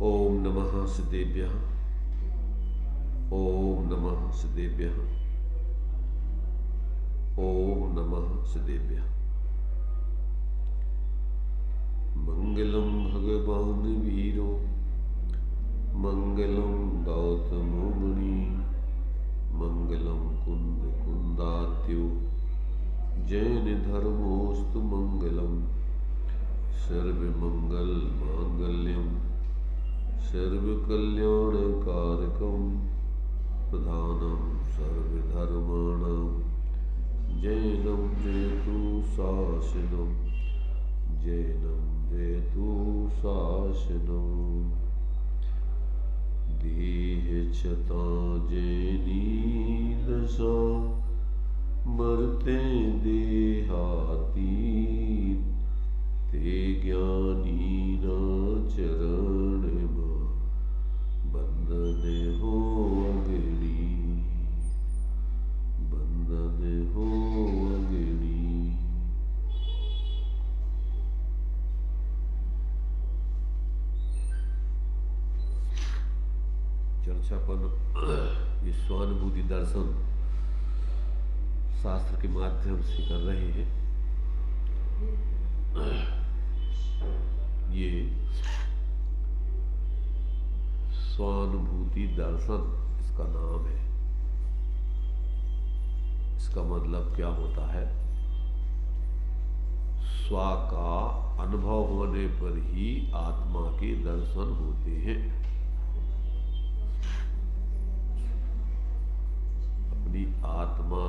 ओम नमः सिद्धेभ्यः। ओम नमः सिद्धेभ्यः। ओम नमः सिद्धेभ्यः। मंगलम भगवान वीरो मंगलम गौतमो मुनि मंगलम कुंद कुंदात्यो जैन धर्मोस्तु मंगलम सर्वमंगल मांगल्यम सर्वकल्याणकारकम प्रधानम सर्वधर्माणां जैनम जयतु शासनम जैनम जयतु शासनम देहचता जैनी दशा मरते देहातीत ते ज्ञानी न चरण बंधन हो अग्नि बंधन हो अग्नि। चर्चा पर ये स्वानुभूति दर्शन शास्त्र के माध्यम से कर रहे हैं। ये स्वानुभूति दर्शन इसका नाम है। इसका मतलब क्या होता है? स्व का अनुभव होने पर ही आत्मा के दर्शन होते हैं। अपनी आत्मा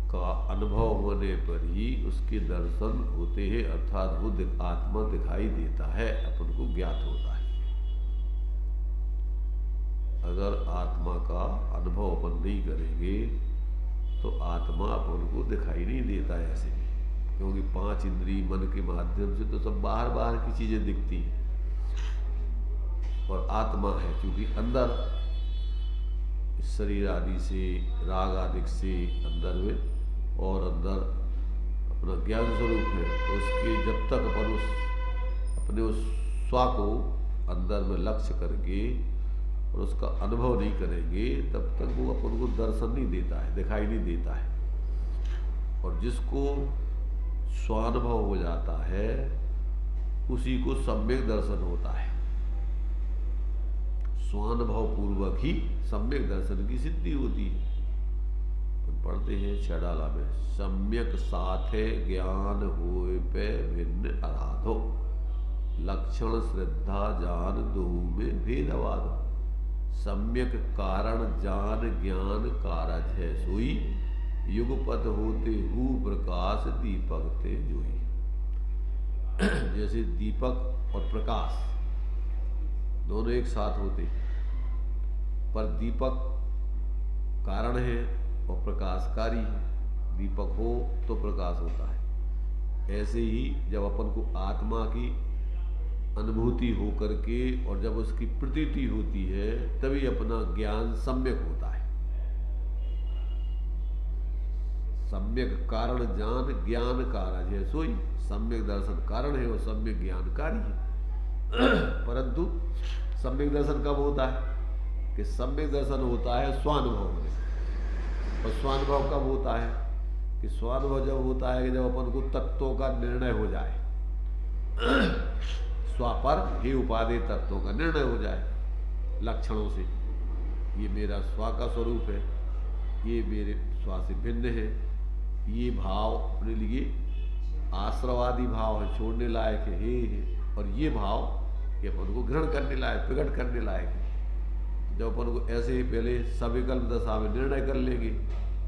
का अनुभव होने पर ही उसके दर्शन होते हैं, अर्थात वो आत्मा दिखाई देता है, अपन को ज्ञात होता है। अगर आत्मा का अनुभव अपन नहीं करेंगे तो आत्मा अपन को दिखाई नहीं देता है ऐसे भी, क्योंकि 5 इंद्रिय मन के माध्यम से तो सब बाहर बाहर की चीजें दिखती हैं, और आत्मा है क्योंकि अंदर शरीर आदि से राग आदि से अंदर में, और अंदर अपना ज्ञान स्वरूप है। तो उसके जब तक अपन अपने उस स्व को अंदर में लक्ष्य करके और उसका अनुभव नहीं करेंगे तब तक वो अपन को दर्शन नहीं देता है, दिखाई नहीं देता है। और जिसको स्वानुभव हो जाता है उसी को सम्यक दर्शन होता है। स्वानुभव पूर्वक ही सम्यक दर्शन की सिद्धि होती है। पढ़ते हैं छडाला में, सम्यक साथे ज्ञान होए पे भिन्न आराधो लक्षण श्रद्धा जान दो में भेदवाद। सम्यक कारण जान ज्ञान कारज है सोई युगपत होते हु प्रकाश दीपक ते जोई। जैसे दीपक और प्रकाश दोनों एक साथ होते, पर दीपक कारण है और प्रकाशकारी है। दीपक हो तो प्रकाश होता है। ऐसे ही जब अपन को आत्मा की अनुभूति हो करके और जब उसकी प्रतीति होती है तभी अपना ज्ञान सम्यक होता है। सम्यक कारण जान ज्ञान कारज है सोई। सम्यक दर्शन कारण है और सम्यक ज्ञानकारी है। परंतु सम्यक दर्शन कब होता है? कि सम्यक दर्शन होता है स्वानुभव में। और स्वानुभव कब होता है? कि स्वानुभव जब होता है कि जब अपन को तत्वों का निर्णय हो जाए, स्व पर ही उपादेय तत्वों का निर्णय हो जाए लक्षणों से। ये मेरा स्व का स्वरूप है, ये मेरे स्व से भिन्न है, ये भाव अपने लिए आश्रवादी भाव है, छोड़ने लायक है, और ये भाव कि अपन को ग्रहण करने लायक, प्रकट करने लायक है। जब अपन को ऐसे ही पहले सविकल्प दशा में निर्णय कर लेंगे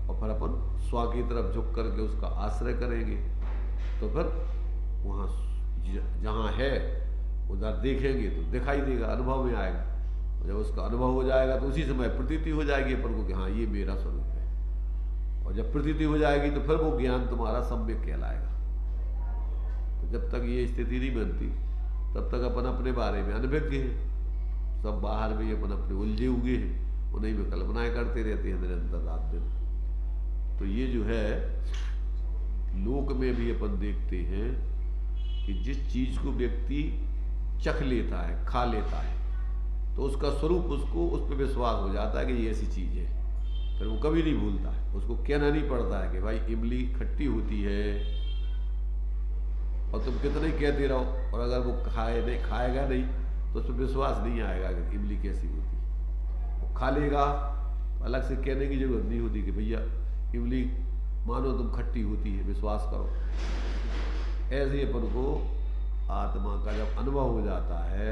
और फिर अपन स्व की तरफ झुक करके उसका आश्रय करेंगे, तो फिर वहाँ जहाँ है उधर देखेंगे तो दिखाई देगा, अनुभव में आएगा। और जब उसका अनुभव हो जाएगा तो उसी समय प्रतीति हो जाएगी अपन को कि हाँ ये मेरा स्वरूप है। और जब प्रतीति हो जाएगी तो फिर वो ज्ञान तुम्हारा सम्यक कहलाएगा। तो जब तक ये स्थिति नहीं बनती तब तक अपन अपने बारे में अनभिज्ञ है, सब बाहर में अपन अपने उलझे हुए हैं, उन्हीं में कल्पनाएं करते रहते हैं निरंतर रात दिन। तो ये जो है लोक में भी अपन देखते हैं कि जिस चीज को व्यक्ति चख लेता है, खा लेता है, तो उसका स्वरूप उसको उस पर विश्वास हो जाता है कि ये ऐसी चीज़ है, फिर वो कभी नहीं भूलता है। उसको कहना नहीं पड़ता है कि भाई इमली खट्टी होती है, और तुम कितने कहते रहो, और अगर वो खाएगा नहीं तो उस पर विश्वास नहीं आएगा कि इमली कैसी होती है। वो खा लेगा, अलग से कहने की जरूरत नहीं होती कि भैया इमली मानो तुम खट्टी होती है, विश्वास करो। ऐसे अपन को आत्मा का जब अनुभव हो जाता है,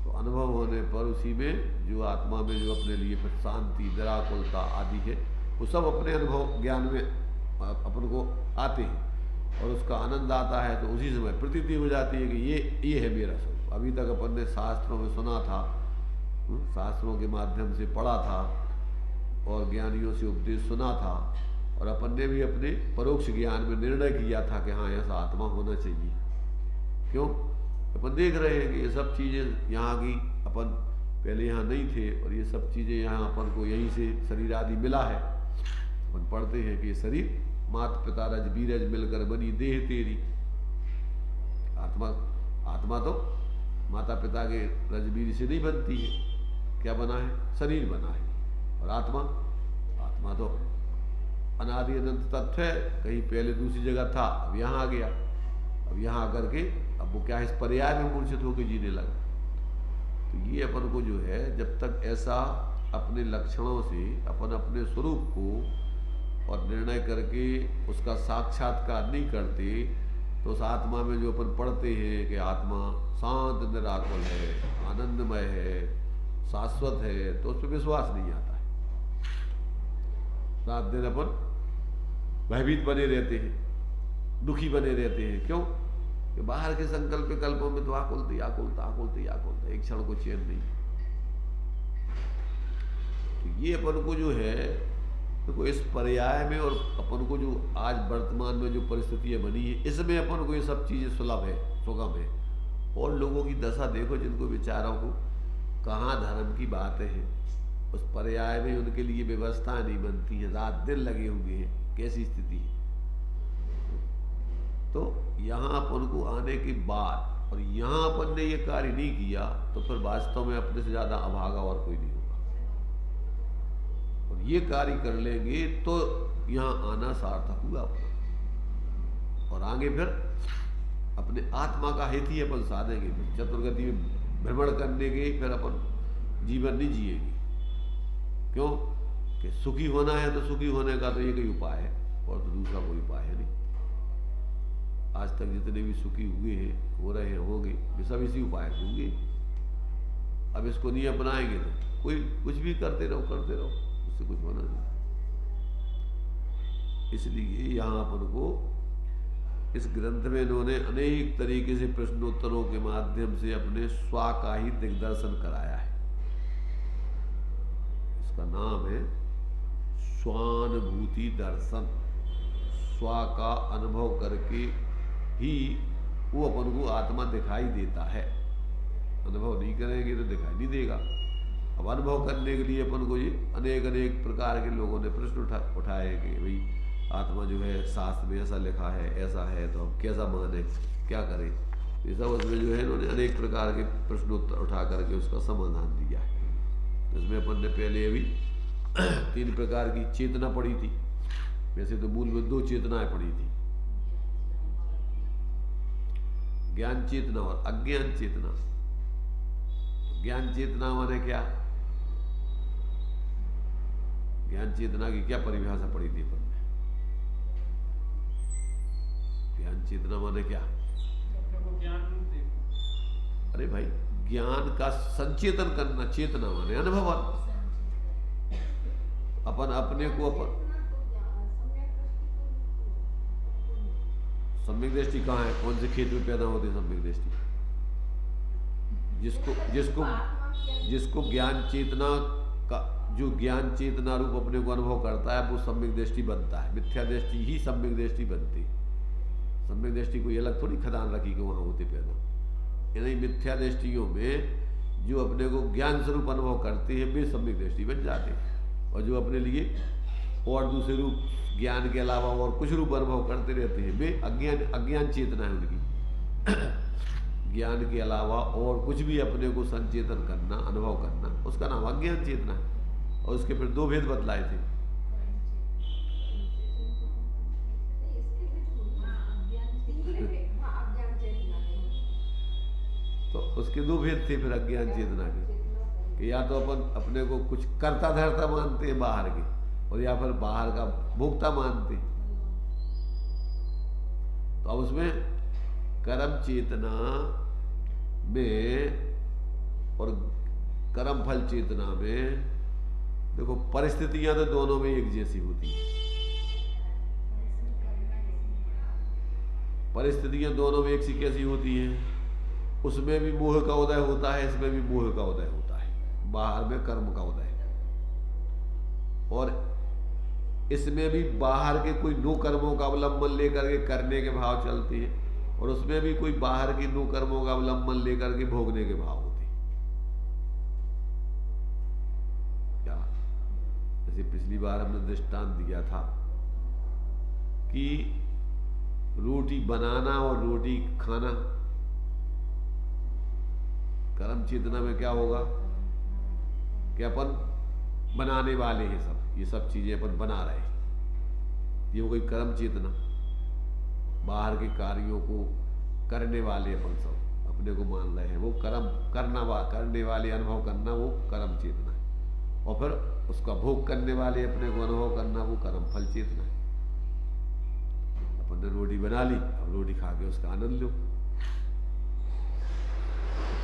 तो अनुभव होने पर उसी में जो आत्मा में जो अपने लिए फिर शांति, निराकुलता आदि है, वो सब अपने अनुभव ज्ञान में अपन को आते हैं, और उसका आनंद आता है। तो उसी समय प्रतीति हो जाती है कि ये है मेरा स्वरूप। अभी तक अपन ने शास्त्रों में सुना था, शास्त्रों के माध्यम से पढ़ा था, और ज्ञानियों से उपदेश सुना था, और अपन ने भी अपने परोक्ष ज्ञान में निर्णय किया था कि हाँ ऐसा आत्मा होना चाहिए। क्यों? अपन देख रहे हैं कि ये सब चीज़ें यहाँ की, अपन पहले यहाँ नहीं थे, और ये सब चीज़ें यहाँ अपन को यहीं से शरीर आदि मिला है। अपन पढ़ते हैं कि ये शरीर माता पिता रज बीरज मिलकर बनी देह तेरी। आत्मा तो माता पिता के रजबीर से नहीं बनती है, क्या बना है? शरीर बना है। और आत्मा तो अनादि अनंत तत्व है, कहीं पहले दूसरी जगह था, अब यहाँ आ गया। अब यहाँ आकर के अब वो क्या है, इस पर्याय में मूर्छित होकर जीने लगा। तो ये अपन को जो है, जब तक ऐसा अपने लक्षणों से अपन अपने स्वरूप को और निर्णय करके उसका साक्षात्कार नहीं करते, तो उस आत्मा में जो अपन पढ़ते हैं कि आत्मा शांत निराकुल है, आनंदमय है, शाश्वत है, तो उस पर विश्वास नहीं आता है। रात दिन अपन भयभीत बने रहते हैं, दुखी बने रहते हैं। क्यों? कि बाहर के संकल्प कल्पों में तो आकुलती आकुलता आकुलती आकुलता, एक क्षण को चैन नहीं। तो ये अपन को जो है, तो इस पर्याय में, और अपन को जो आज वर्तमान में जो परिस्थितियां बनी है, इसमें अपन को ये सब चीजें सुलभ है, सुगम है। और लोगों की दशा देखो, जिनको बेचारों को कहाँ धर्म की बात है, उस पर्याय में उनके लिए व्यवस्था नहीं बनती है, रात दिन लगे हुए हैं, कैसी स्थिति है। तो यहाँ अपन को आने के बाद, और यहाँ अपन ने ये कार्य नहीं किया, तो फिर वास्तव में अपने से ज्यादा अभागा और कोई नहीं होगा। और ये कार्य कर लेंगे तो यहाँ आना सार्थक हुआ अपना, और आगे फिर अपने आत्मा का हित ही अपन साधेंगे। चतुर्गति में भ्रमण करने के फिर अपन जीवन नहीं जिएंगे। क्यों? कि सुखी होना है तो सुखी होने का तो एक ही उपाय है, और तो दूसरा कोई उपाय है नहीं। आज तक जितने भी सुखी हुए हैं, हो रहे हैं, होंगे, वे सब इसी उपाय से होंगे। अब इसको नहीं अपनाएंगे तो कोई कुछ भी करते रहो, उससे कुछ होना नहीं। इसलिए यहाँ अपन को इस ग्रंथ में इन्होंने अनेक तरीके से प्रश्नोत्तरों के माध्यम से अपने स्व का ही दिग्दर्शन कराया है। इसका नाम है स्वानुभूति दर्शन। स्व का अनुभव करके ही वो अपन को आत्मा दिखाई देता है। अनुभव नहीं करेंगे तो दिखाई नहीं देगा। अब अनुभव करने के लिए अपन को ये अनेक अनेक प्रकार के लोगों ने प्रश्न उठाए कि भाई आत्मा जो है, शास्त्र में ऐसा लिखा है, ऐसा है, तो हम कैसा माने, क्या करें। ये सब उसमें जो है इन्होंने अनेक प्रकार के प्रश्नोत्तर उठा करके उसका समाधान दिया है। इसमें अपन ने पहले अभी 3 प्रकार की चेतना पढ़ी थी। वैसे तो मूल में 2 चेतनाएं पढ़ी थी, ज्ञान चेतना और अज्ञान चेतना। ज्ञान चेतना माने क्या? ज्ञान चेतना की क्या परिभाषा पढ़ी थी अपन ने? ज्ञान चेतना माने क्या? अरे भाई, ज्ञान का संचेतन करना, चेतना माने अनुभव। अपन अपने को अपन सम्यक दृष्टि कहाँ है? कौन से खेत में पैदा होती है सम्यक दृष्टि? जिसको ज्ञान चेतना का, जो ज्ञान चेतना रूप अपने को अनुभव करता है, वो सम्यक दृष्टि बनता है। मिथ्या दृष्टि ही सम्यक दृष्टि बनती है। सम्यक दृष्टि कोई अलग थोड़ी खदान रखी कि वहां होते पैदा। यानी मिथ्या दृष्टियों में जो अपने को ज्ञान स्वरूप अनुभव करते हैं, वे सम्यक दृष्टि बन जाते हैं। और जो अपने लिए और दूसरे रूप, ज्ञान के अलावा और कुछ रूप अनुभव करते रहते हैं, वे अज्ञान चेतना है उनकी। ज्ञान के अलावा और कुछ भी अपने को संचेतन करना, अनुभव करना, उसका नाम अज्ञान चेतना है। और उसके फिर दो भेद बतलाए थे। तो उसके दो भेद थे फिर अज्ञान चेतना के, कि या तो अपन अपने को कुछ करता धरता मानते हैं बाहर के, और या फिर बाहर का भोक्ता मानते। तो अब उसमें कर्म चेतना में और कर्म फल चेतना में देखो परिस्थितियां तो दोनों में एक जैसी होती हैं। परिस्थितियां दोनों में एक सी कैसी होती हैं? उसमें भी मोह का उदय होता है, इसमें भी मोह का उदय होता है। बाहर में कर्म का उदय, और इसमें भी बाहर के कोई नो कर्मों का अवलंबन लेकर के करने के भाव चलते हैं, और उसमें भी कोई बाहर की नो कर्मों का अवलंबन लेकर के भोगने के भाव होते हैं। क्या जैसे पिछली बार हमने दृष्टांत दिया था कि रोटी बनाना और रोटी खाना, कर्म चेतना में क्या होगा कि अपन बनाने वाले हैं, सब ये सब चीजें अपन बना रहे हैं, ये हो गई कर्म चेतना। बाहर के कार्यों को करने वाले अपन सब अपने को मान रहे हैं, वो कर्म करने वाले, अनुभव करना वो कर्म चेतना है। और फिर उसका भोग करने वाले अपने को अनुभव करना वो कर्म फल चेतना है। अपन ने रोटी बना ली, अब रोटी खा के उसका आनंद लो।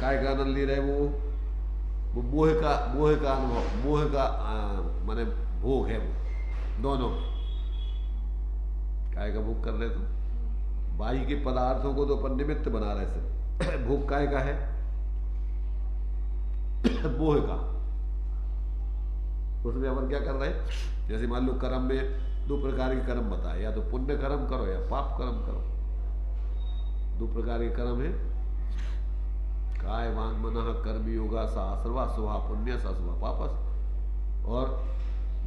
काय का आनंद ले रहे वो मोह का अनुभव, मोह का माने भोग है वो दोनों में। काय का भोग कर रहे तो बाह्य के पदार्थों को तो अपन निमित्त बना रहे थे। भोग काय का है? मोह का। उसमें अपन क्या कर रहे हैं? जैसे मान लो कर्म में दो प्रकार के कर्म बताए, या तो पुण्य कर्म करो या पाप कर्म करो। दो प्रकार के कर्म है, काय वांग मनः कर्म योगा सहस्रवा सुहा पुण्य ससुहा पापस। और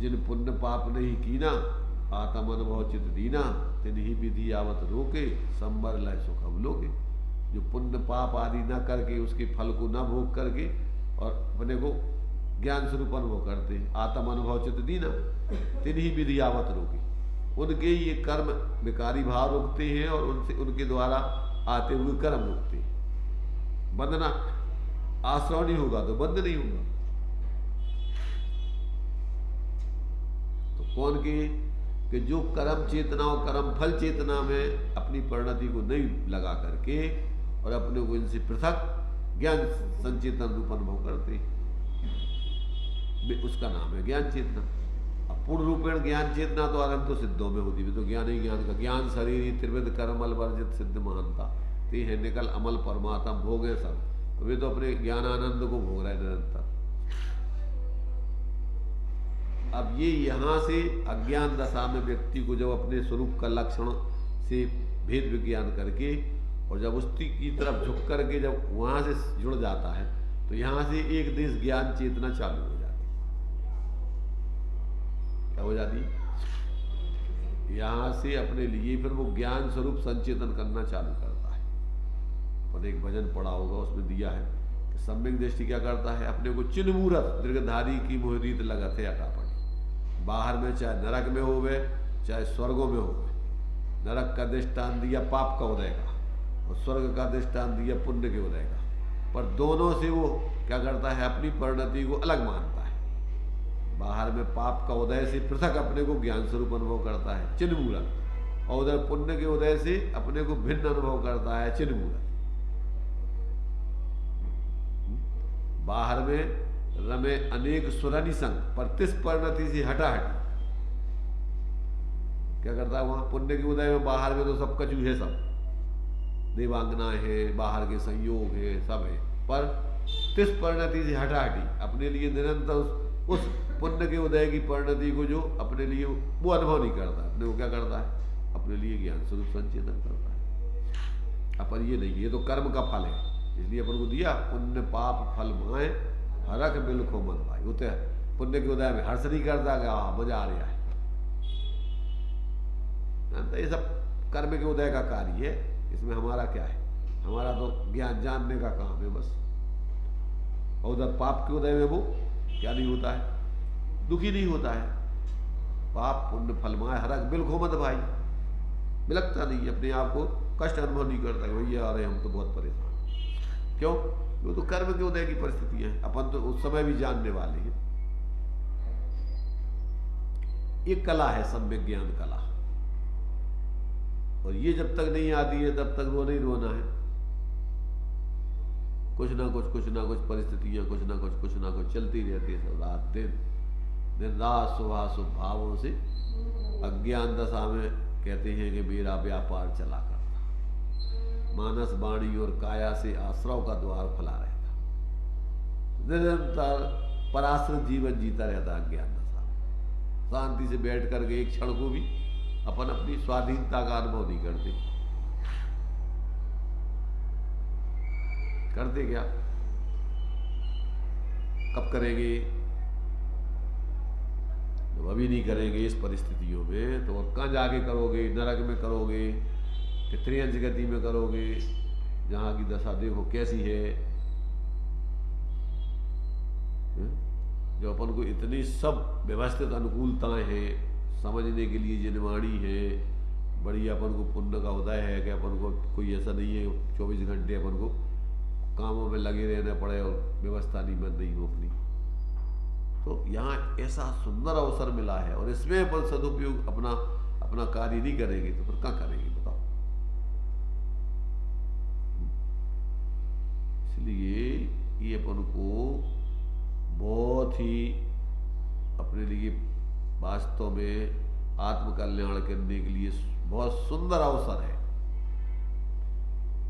जिन पुण्य पाप नहीं कीना, आत्म अनुभव चित दीना, तिन्ही विधि आवत रोके, संबर लय सुख अवलोके। जो पुण्य पाप आदि न करके, उसके फल को न भोग करके और अपने को ज्ञान स्वरूप अनुभव करते हैं, आत्म अनुभव चित दीना, तिन्ही विधि आवत रोके। उनके ये कर्म विकारी भाव रोकते हैं, और उनसे उनके द्वारा आते हुए कर्म रोकते हैं। बंधना आश्रव नहीं होगा तो बंध नहीं होगा। तो कौन कि जो कर्म चेतना और कर्म फल चेतना में अपनी परिणति को नहीं लगा करके और अपने को इनसे पृथक ज्ञान संचेतन रूप अनुभव करते, उसका नाम है ज्ञान चेतना। अब पूर्ण रूपेण ज्ञान चेतना तो अनंत सिद्धों में होती है। तो ज्ञान ही ज्ञान का, ज्ञान शरीर त्रिविध कर्मल वर्जित सिद्ध महानता, ते है निकल अमल परमात्मा भोगे सब। तो वे तो अपने ज्ञान आनंद को भोग रहे निरंतर। अब ये यहाँ से अज्ञान दशा में व्यक्ति को जब अपने स्वरूप का लक्षण से भेद विज्ञान करके और जब उसकी की तरफ झुक करके जब वहां से जुड़ जाता है, तो यहाँ से एक देश ज्ञान चेतना चालू हो जाती है। क्या हो जाती है? यहाँ से अपने लिए फिर वो ज्ञान स्वरूप संचेतन करना चालू करता है। अपन एक भजन पढ़ा होगा, उसमें दिया है कि सम्यक दृष्टि क्या करता है? अपने को चिन्ह मूरत दीर्घधारी की मोहरीत लगत है अटापड़ी। बाहर में चाहे नरक में होवे चाहे स्वर्गों में होवे, नरक का दृष्टांत दिया पाप का उदय का, और स्वर्ग का दृष्टांत दिया पुण्य के उदय का। पर दोनों से वो क्या करता है? अपनी परिणति को अलग मानता है। बाहर में पाप का उदय से पृथक अपने को ज्ञान स्वरूप अनुभव करता है चिन्ह मूलक, और उधर पुण्य के उदय से अपने को भिन्न अनुभव करता है चिन्ह मूलक। बाहर में रमे अनेक सुरनि संग, पर तिस परिणति से हटाहटी। क्या करता है? वहां पुण्य के उदय में बाहर में तो सब कचू है, सब देवांगना है, बाहर के संयोग है, सब है, पर तिस परिणति से हटाहटी अपने लिए निरंतर उस पुण्य के उदय की परिणति को जो अपने लिए वो अनुभव नहीं करता। अपने वो क्या करता है? अपने लिए ज्ञान स्वरूप संचेतन करता है। अपन ये नहीं, ये तो कर्म का फल है, इसलिए अपन को दिया पुण्य पाप फल माए हरक बिलखो मन भाई। होते पुण्य के उदय में हर्ष नहीं करता कि मजा आ रहा है। तो ये सब कर्म के उदय का कार्य है, इसमें हमारा क्या है? हमारा तो ज्ञान जानने का काम है बस। और उधर पाप के उदय में वो क्या नहीं होता है, दुखी नहीं होता है। पाप पुण्य फलमाए हरक बिल्खो मत भाई, बिलकता नहीं, अपने आप को कष्ट अनुभव नहीं करता कि भैया अरे हम तो बहुत परेशान। क्यों? वो तो कर्म के उदय की परिस्थितियां हैं, अपन तो उस समय भी जानने वाले हैं। ये कला है सम्यक ज्ञान कला, और ये जब तक नहीं आती है तब तक रोना ही रोना है। कुछ ना कुछ परिस्थितियां कुछ ना कुछ चलती रहती है, सब रात दिन रात सुबह शुभ भावों से अज्ञान दशा में कहते हैं कि मेरा व्यापार चला करता, मानस वाणी और काया से आश्रव का द्वार फैला रहता, निरंतर पराश्रित जीवन जीता रहता अज्ञान दशा में। शांति से बैठ करके एक क्षण को भी अपन अपनी स्वाधीनता का अनुभव नहीं करते क्या? कब करेंगे? जब अभी नहीं करेंगे इस परिस्थितियों में, तो कहाँ जाके करोगे? नरक में करोगे कि त्रियंश गति में करोगे, जहाँ की दशा देखो कैसी है। जो अपन को इतनी सब व्यवस्थित अनुकूलताएं हैं, समझने के लिए जिनवाणी है, बड़ी अपन को पुण्य का उदय है कि अपन को कोई ऐसा नहीं है 24 घंटे अपन को कामों में लगे रहना पड़े और व्यवस्था नहीं बन रही हो अपनी। तो यहाँ ऐसा सुंदर अवसर मिला है, और इसमें अपन सदुपयोग अपना कार्य नहीं करेंगे तो फिर क्या करेंगे बताओ? इसलिए ये अपन को बहुत ही अपने लिए वास्तव में आत्मकल्याण करने के लिए बहुत सुंदर अवसर है,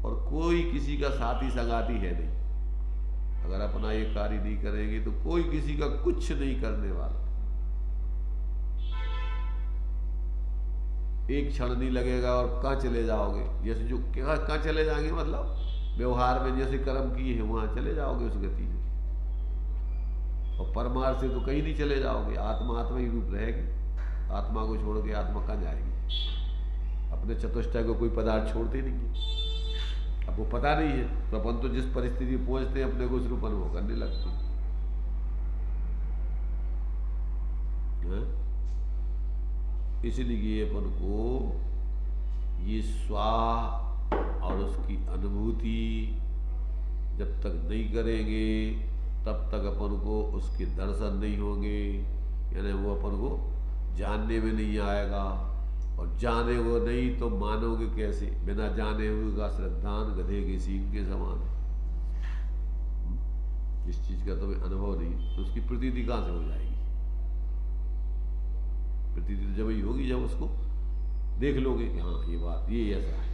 और कोई किसी का साथी संगाती है नहीं। अगर अपना ये कार्य नहीं करेंगे तो कोई किसी का कुछ नहीं करने वाला। एक क्षण नहीं लगेगा और कहाँ चले जाओगे? जैसे जो कहाँ चले जाएंगे, मतलब व्यवहार में जैसे कर्म किए हैं वहां चले जाओगे उस गति में, और परमार्थ से तो कहीं नहीं चले जाओगे। आत्मा आत्मा ही रूप रहेगी, आत्मा को छोड़ के आत्मा कहाँ जाएगी? अपने चतुष्टय को कोई पदार्थ छोड़ते नहीं है। अब वो पता नहीं है तो अपन तो जिस परिस्थिति में पहुंचते हैं अपने को उस रूप अनुभव करने लगते हैं। इसलिए अपन को ये स्वाह और उसकी अनुभूति जब तक नहीं करेंगे तब तक अपन को उसके दर्शन नहीं होंगे, यानी वो अपन को जानने में नहीं आएगा। और जाने वो नहीं तो मानोगे कैसे? बिना जाने हुए का श्रद्धान गधे के सींग के समान है। इस चीज का तुम्हें अनुभव नहीं तो उसकी प्रतीति कहां से हो जाएगी? प्रतीति तो जब ही होगी जब उसको देख लोगे कि हाँ ये बात ये ऐसा है,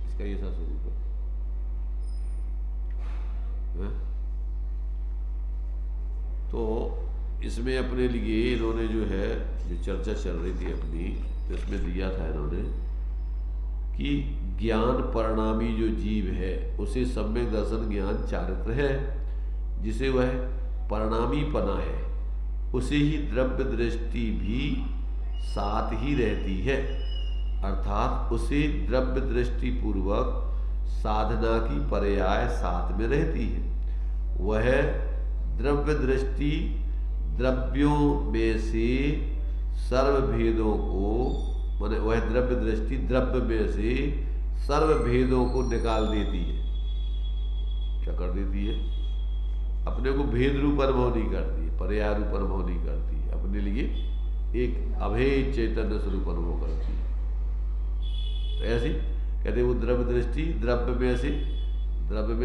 इसका ऐसा स्वरूप है। तो इसमें अपने लिए इन्होंने जो है जो चर्चा चल रही थी अपनी, तो इसमें दिया था इन्होंने कि ज्ञान परिणामी जो जीव है उसे सम्यक दर्शन ज्ञान चारित्र है, जिसे वह परिणामी पना है, उसे ही द्रव्य दृष्टि भी साथ ही रहती है, अर्थात उसे द्रव्य दृष्टि पूर्वक साधना की पर्याय साथ में रहती है। वह द्रव्य दृष्टि द्रव्यों में से सर्व भेदों को, माने वह द्रव्य दृष्टि द्रव्य में से सर्व भेदों को निकाल देती है। क्या कर देती है? अपने को भेद रूप अनुभव नहीं करती है, पर्याय रूप अनुभव नहीं करती है, अपने लिए एक अभेद चैतन्य स्वरूप अनुभव करती है। तो ऐसी कहते वो द्रव्य दृष्टि द्रव्य में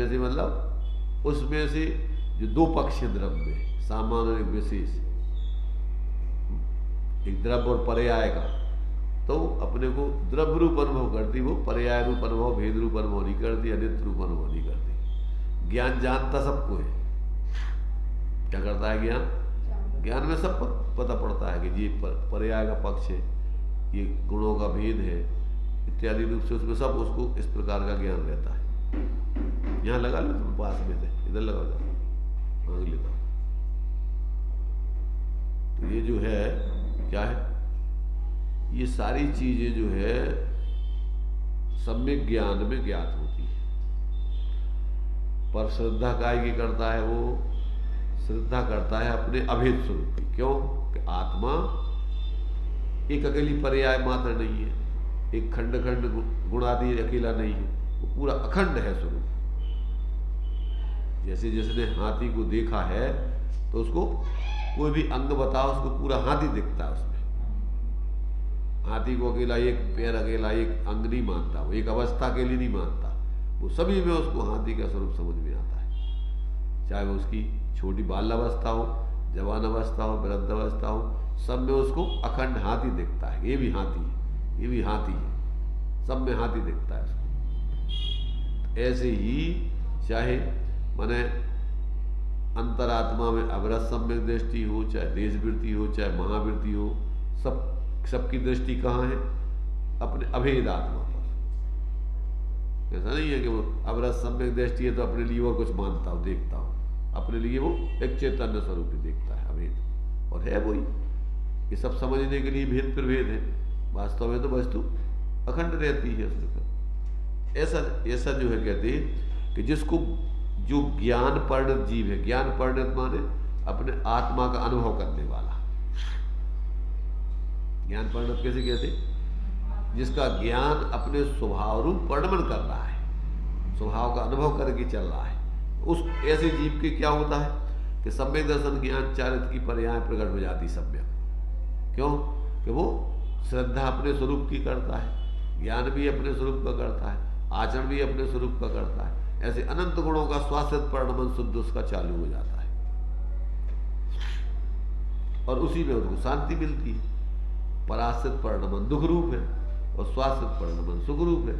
से मतलब उसमें से जो दो पक्ष है द्रव्य में, सामान्य और एक विशेष, एक द्रव्य और पर्याय का, तो अपने को द्रव्य रूप अनुभव करती, वो पर्याय रूप अनुभव भेद रूप अनुभव नहीं करती, अनित्य रूप अनुभव नहीं करती। ज्ञान जानता सबको है। क्या करता है ज्ञान? ज्ञान में सब पता पड़ता है कि ये पर्याय का पक्ष है, ये गुणों का भेद है इत्यादि रूप से उसमें सब उसको इस प्रकार का ज्ञान रहता है। यहाँ लगा लो तुम पास में थे, इधर लगा जाओ, मांग लेता हूँ। तो ये जो है क्या है, ये सारी चीजें जो है सम्यक ज्ञान में ज्ञात होती है। पर श्रद्धा काय की करता है? वो श्रद्धा करता है अपने अभेद स्वरूप की। क्यों? कि आत्मा एक अकेली पर्याय मात्र नहीं है, एक खंड खंड गुणादि अकेला नहीं है, वो पूरा अखंड है स्वरूप। जैसे जिसने हाथी को देखा है तो उसको कोई भी अंग बताओ, उसको पूरा हाथी दिखता है उसमें। हाथी को अकेला एक पैर, अकेला एक अंग नहीं मानता, वो एक अवस्था के लिए नहीं मानता, वो सभी में उसको हाथी का स्वरूप समझ में आता है। चाहे वो उसकी छोटी बाल अवस्था हो, जवान अवस्था हो, वृद्ध अवस्था हो, सब में उसको अखंड हाथी दिखता है। ये भी हाथी है, ये भी हाथी है, सब में हाथी दिखता है उसको। ऐसे ही चाहे माने अंतरात्मा में अवरत सम्यक दृष्टि हो, चाहे देशवृत्ति हो, चाहे महावृत्ति हो, सबकी दृष्टि कहाँ है? अपने अभेद आत्मा पर। ऐसा नहीं है कि वो अवरत सम्यक दृष्टि है तो अपने लिए और कुछ मानता हो, देखता हो। अपने लिए वो एक चैतन्य स्वरूप ही देखता है, अभेद, और है वही। ये सब समझने के लिए भेद प्रभेद है, वास्तव में तो वस्तु अखंड रहती है उसमें। ऐसा जो है कहते हैं कि जिसको जो ज्ञान परिणत जीव है, ज्ञान परिणत माने अपने आत्मा का अनुभव करने वाला। ज्ञान परिणत कैसे कहते? जिसका ज्ञान अपने स्वभाव रूप परिणमन कर रहा है, स्वभाव का अनुभव करके चल रहा है, उस ऐसे जीव के क्या होता है कि सम्यक दर्शन ज्ञान चारित्र की पर्याय प्रकट हो जाती सम्यक। क्यों? कि वो श्रद्धा अपने स्वरूप की करता है, ज्ञान भी अपने स्वरूप का करता है, आचरण भी अपने स्वरूप का करता है। ऐसे अनंत गुणों का स्वास्थ्य परिणमन शुद्ध उसका चालू हो जाता है, और उसी में उनको शांति मिलती है। पराश्रित परिणमन दुख रूप है और स्वाश्रित परिणमन सुख रूप है।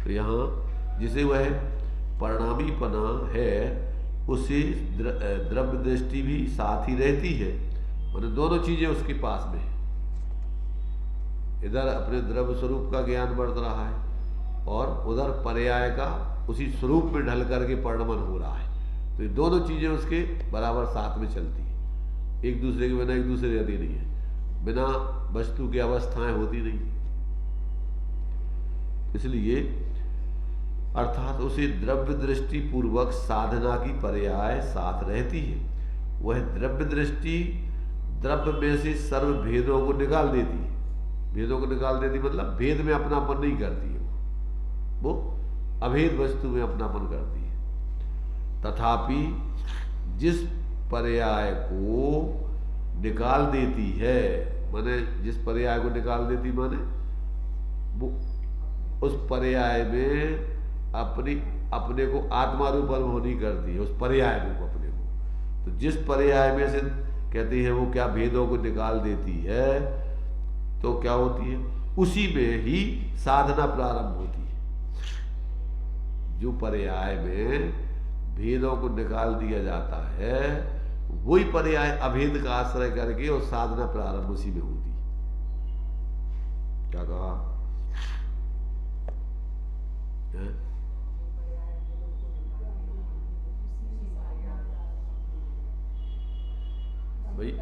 तो यहाँ जिसे वह परिणामीपना है, उसे द्रव्य दृष्टि भी साथ ही रहती है, मतलब दोनों चीजें उसके पास में है। इधर अपने द्रव्य स्वरूप का ज्ञान बढ़ रहा है और उधर पर्याय का उसी स्वरूप में ढल करके परिणमन हो रहा है। तो ये दोनों चीजें उसके बराबर साथ में चलती है, एक दूसरे के बिना एक दूसरे रहती नहीं है, बिना वस्तु की अवस्थाएं होती नहीं। इसलिए अर्थात उसे द्रव्य दृष्टि पूर्वक साधना की पर्याय साथ रहती है। वह द्रव्य दृष्टि द्रव्य में से सर्व भेदों को निकाल देती है। भेदों को निकाल देती मतलब भेद में अपनापन नहीं करती है, वो अभेद वस्तु में अपनापन करती है। तथापि जिस पर्याय को निकाल देती है, माने जिस पर्याय को निकाल देती माने वो उस पर्याय में अपने को आत्मा रूप अनुभव नहीं करती है, उस पर्याय रूप अपने को। तो जिस पर्याय में से कहती है वो क्या भेदों को निकाल देती है, तो क्या होती है? उसी में ही साधना प्रारंभ होती है। जो पर्याय में भेदों को निकाल दिया जाता है, वही पर्याय अभेद का आश्रय करके और साधना प्रारंभ उसी में होती है। क्या कहा है? भाई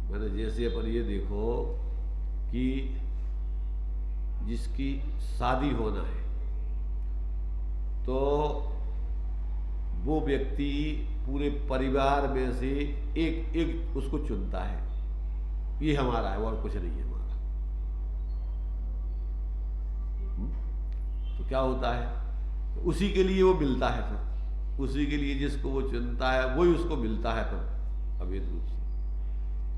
मैंने जैसे अपन ये देखो कि जिसकी शादी होना है तो वो व्यक्ति पूरे परिवार में से एक उसको चुनता है, ये हमारा है और कुछ नहीं है हमारा। तो क्या होता है? तो उसी के लिए वो मिलता है, फिर उसी के लिए जिसको वो चुनता है वही उसको मिलता है फिर अभेद रूप से।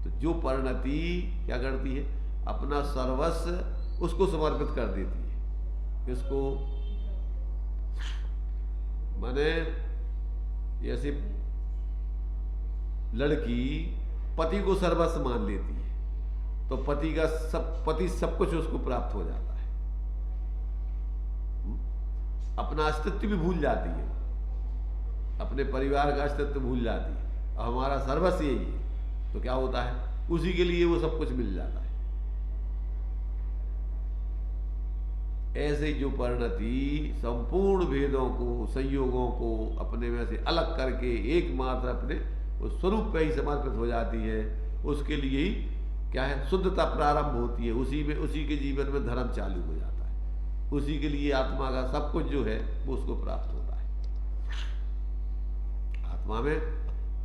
तो जो परिणति क्या करती है? अपना सर्वस्व उसको समर्पित कर देती है। इसको माने जैसे लड़की पति को सर्वस्व मान लेती है तो पति सब कुछ उसको प्राप्त हो जाता है, अपना अस्तित्व भी भूल जाती है, अपने परिवार का अस्तित्व भूल जाती है, और हमारा सर्वस्व यही है। तो क्या होता है? उसी के लिए वो सब कुछ मिल जाता है। ऐसे जो परिणति संपूर्ण भेदों को, संयोगों को अपने में से अलग करके एकमात्र अपने उस स्वरूप पे ही समर्पित हो जाती है, उसके लिए ही क्या है, शुद्धता प्रारंभ होती है, उसी में, उसी के जीवन में धर्म चालू हो जाता है, उसी के लिए आत्मा का सब कुछ जो है वो उसको प्राप्त होता है। आत्मा में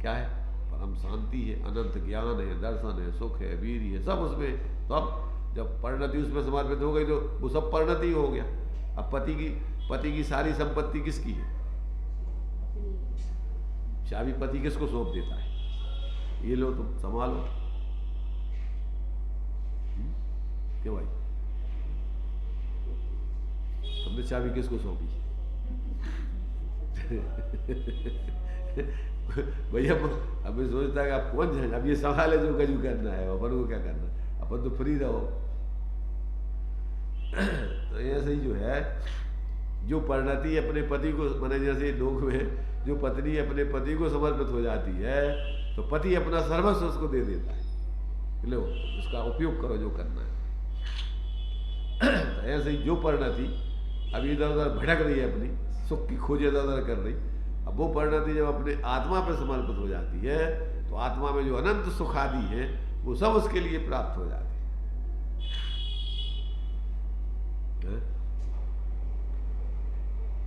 क्या है, परम शांति है, अनंत ज्ञान है, दर्शन है, सुख है, वीर है, सब उसमें। तो अब जब परिणति उसमें समर्पित हो गई तो वो सब परिणति हो गया। अब पति की सारी संपत्ति किसकी है, चाबी पति किसको सौंप देता है, ये लो तुम संभालो। क्यों भाई, तुमने चाबी किसको सौंपी? भैया अब सोचता है कि आप कौन जाए, अब ये सवाल है जो कजू करना है, अपन को क्या करना है, अपन तो फ्री रहो। तो ऐसे ही जो है, जो परिणति अपने पति को, माने जैसे लोग में जो पत्नी अपने पति को समर्पित हो जाती है तो पति अपना सर्वस्व उसको दे देता है, लो उसका उपयोग करो जो करना है। तो ऐसे ही जो परिणति अभी इधर उधर भटक रही है, अपनी सुख की खोज इधर उधर कर रही, अब वो परिणति जब अपने आत्मा पर समर्पित हो जाती है तो आत्मा में जो अनंत सुख आदि है वो सब उसके लिए प्राप्त हो जाते हैं।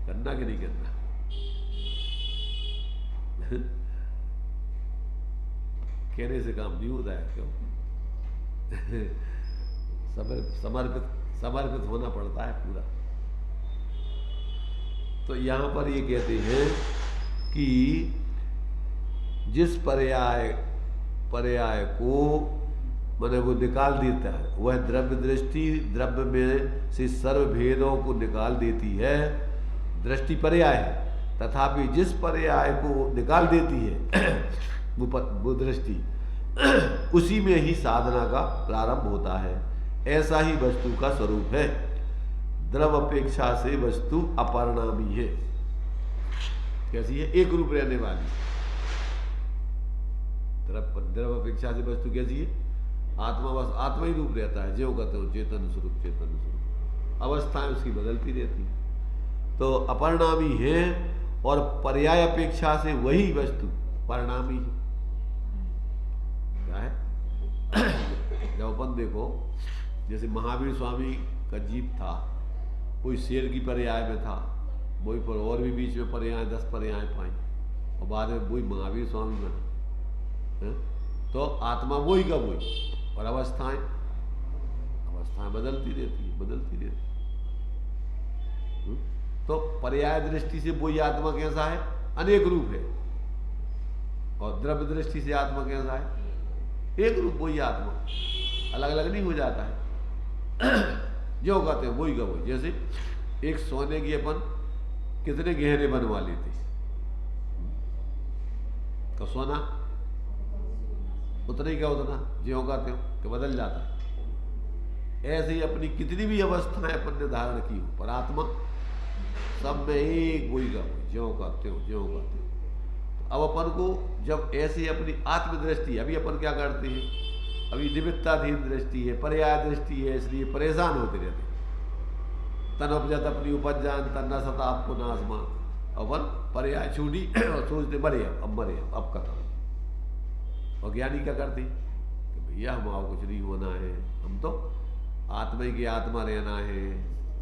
करना कि नहीं करना? कहने से काम नहीं होता है, क्यों? समर्पित होना पड़ता है पूरा। तो यहां पर ये कहते हैं कि जिस पर्याय को मैंने वो निकाल देता है, वह द्रव्य दृष्टि द्रव्य में से सर्व भेदों को निकाल देती है, दृष्टि पर्याय है। तथापि जिस पर्याय को निकाल देती है वो दृष्टि, उसी में ही साधना का प्रारंभ होता है। ऐसा ही वस्तु का स्वरूप है। द्रव अपेक्षा से वस्तु अपरिणामी है। कैसी है? एक रूप रहने वाली। द्रव अपेक्षा से वस्तु कैसी है? आत्मा बस आत्मा ही रूप रहता है, जो कहते हो चेतन स्वरूप। अवस्थाएं उसकी बदलती रहती है, तो अपरिणामी है। और पर्याय अपेक्षा से वही वस्तु परिणामी है। क्या है? जब अपन देखो, जैसे महावीर स्वामी का जीव था, कोई शेर की पर्याय में था, वही पर और भी बीच में पर्याय 10 पर्याय पाई, और बाद में वही महावीर स्वामी बना। तो आत्मा वही का वही, और अवस्थाएं बदलती रहती है। तो पर्याय दृष्टि से वही आत्मा कैसा है? अनेक रूप है। और द्रव्य दृष्टि से आत्मा कैसा है? एक रूप वही आत्मा, अलग अलग नहीं हो जाता है। जो कहते हैं वही का वही। जैसे एक सोने की अपन कितने गहरे बनवा लेते, तो सोना उतना ही का उतना, जो कहते हो कि बदल जाता है। ऐसे ही अपनी कितनी भी अवस्थाएं अपन ने धारण की हो, पर आत्मा सब में एक वही का वही, ज्यों कहते हो। अब अपन को जब ऐसे अपनी आत्मदृष्टि, अभी अपन क्या करते हैं, अभी निमित्ताधीन दृष्टि है, पर्याय दृष्टि है, इसलिए परेशान होते रहते हैं। तन उपजत अपनी उपज जान, तन न सता आपको नासमान। अपन पर्याय छूटी और सोचते मरे, अब का काम। और ज्ञानी क्या करते कि भैया हमारा कुछ नहीं होना है, हम तो आत्मा की आत्मा रहना है,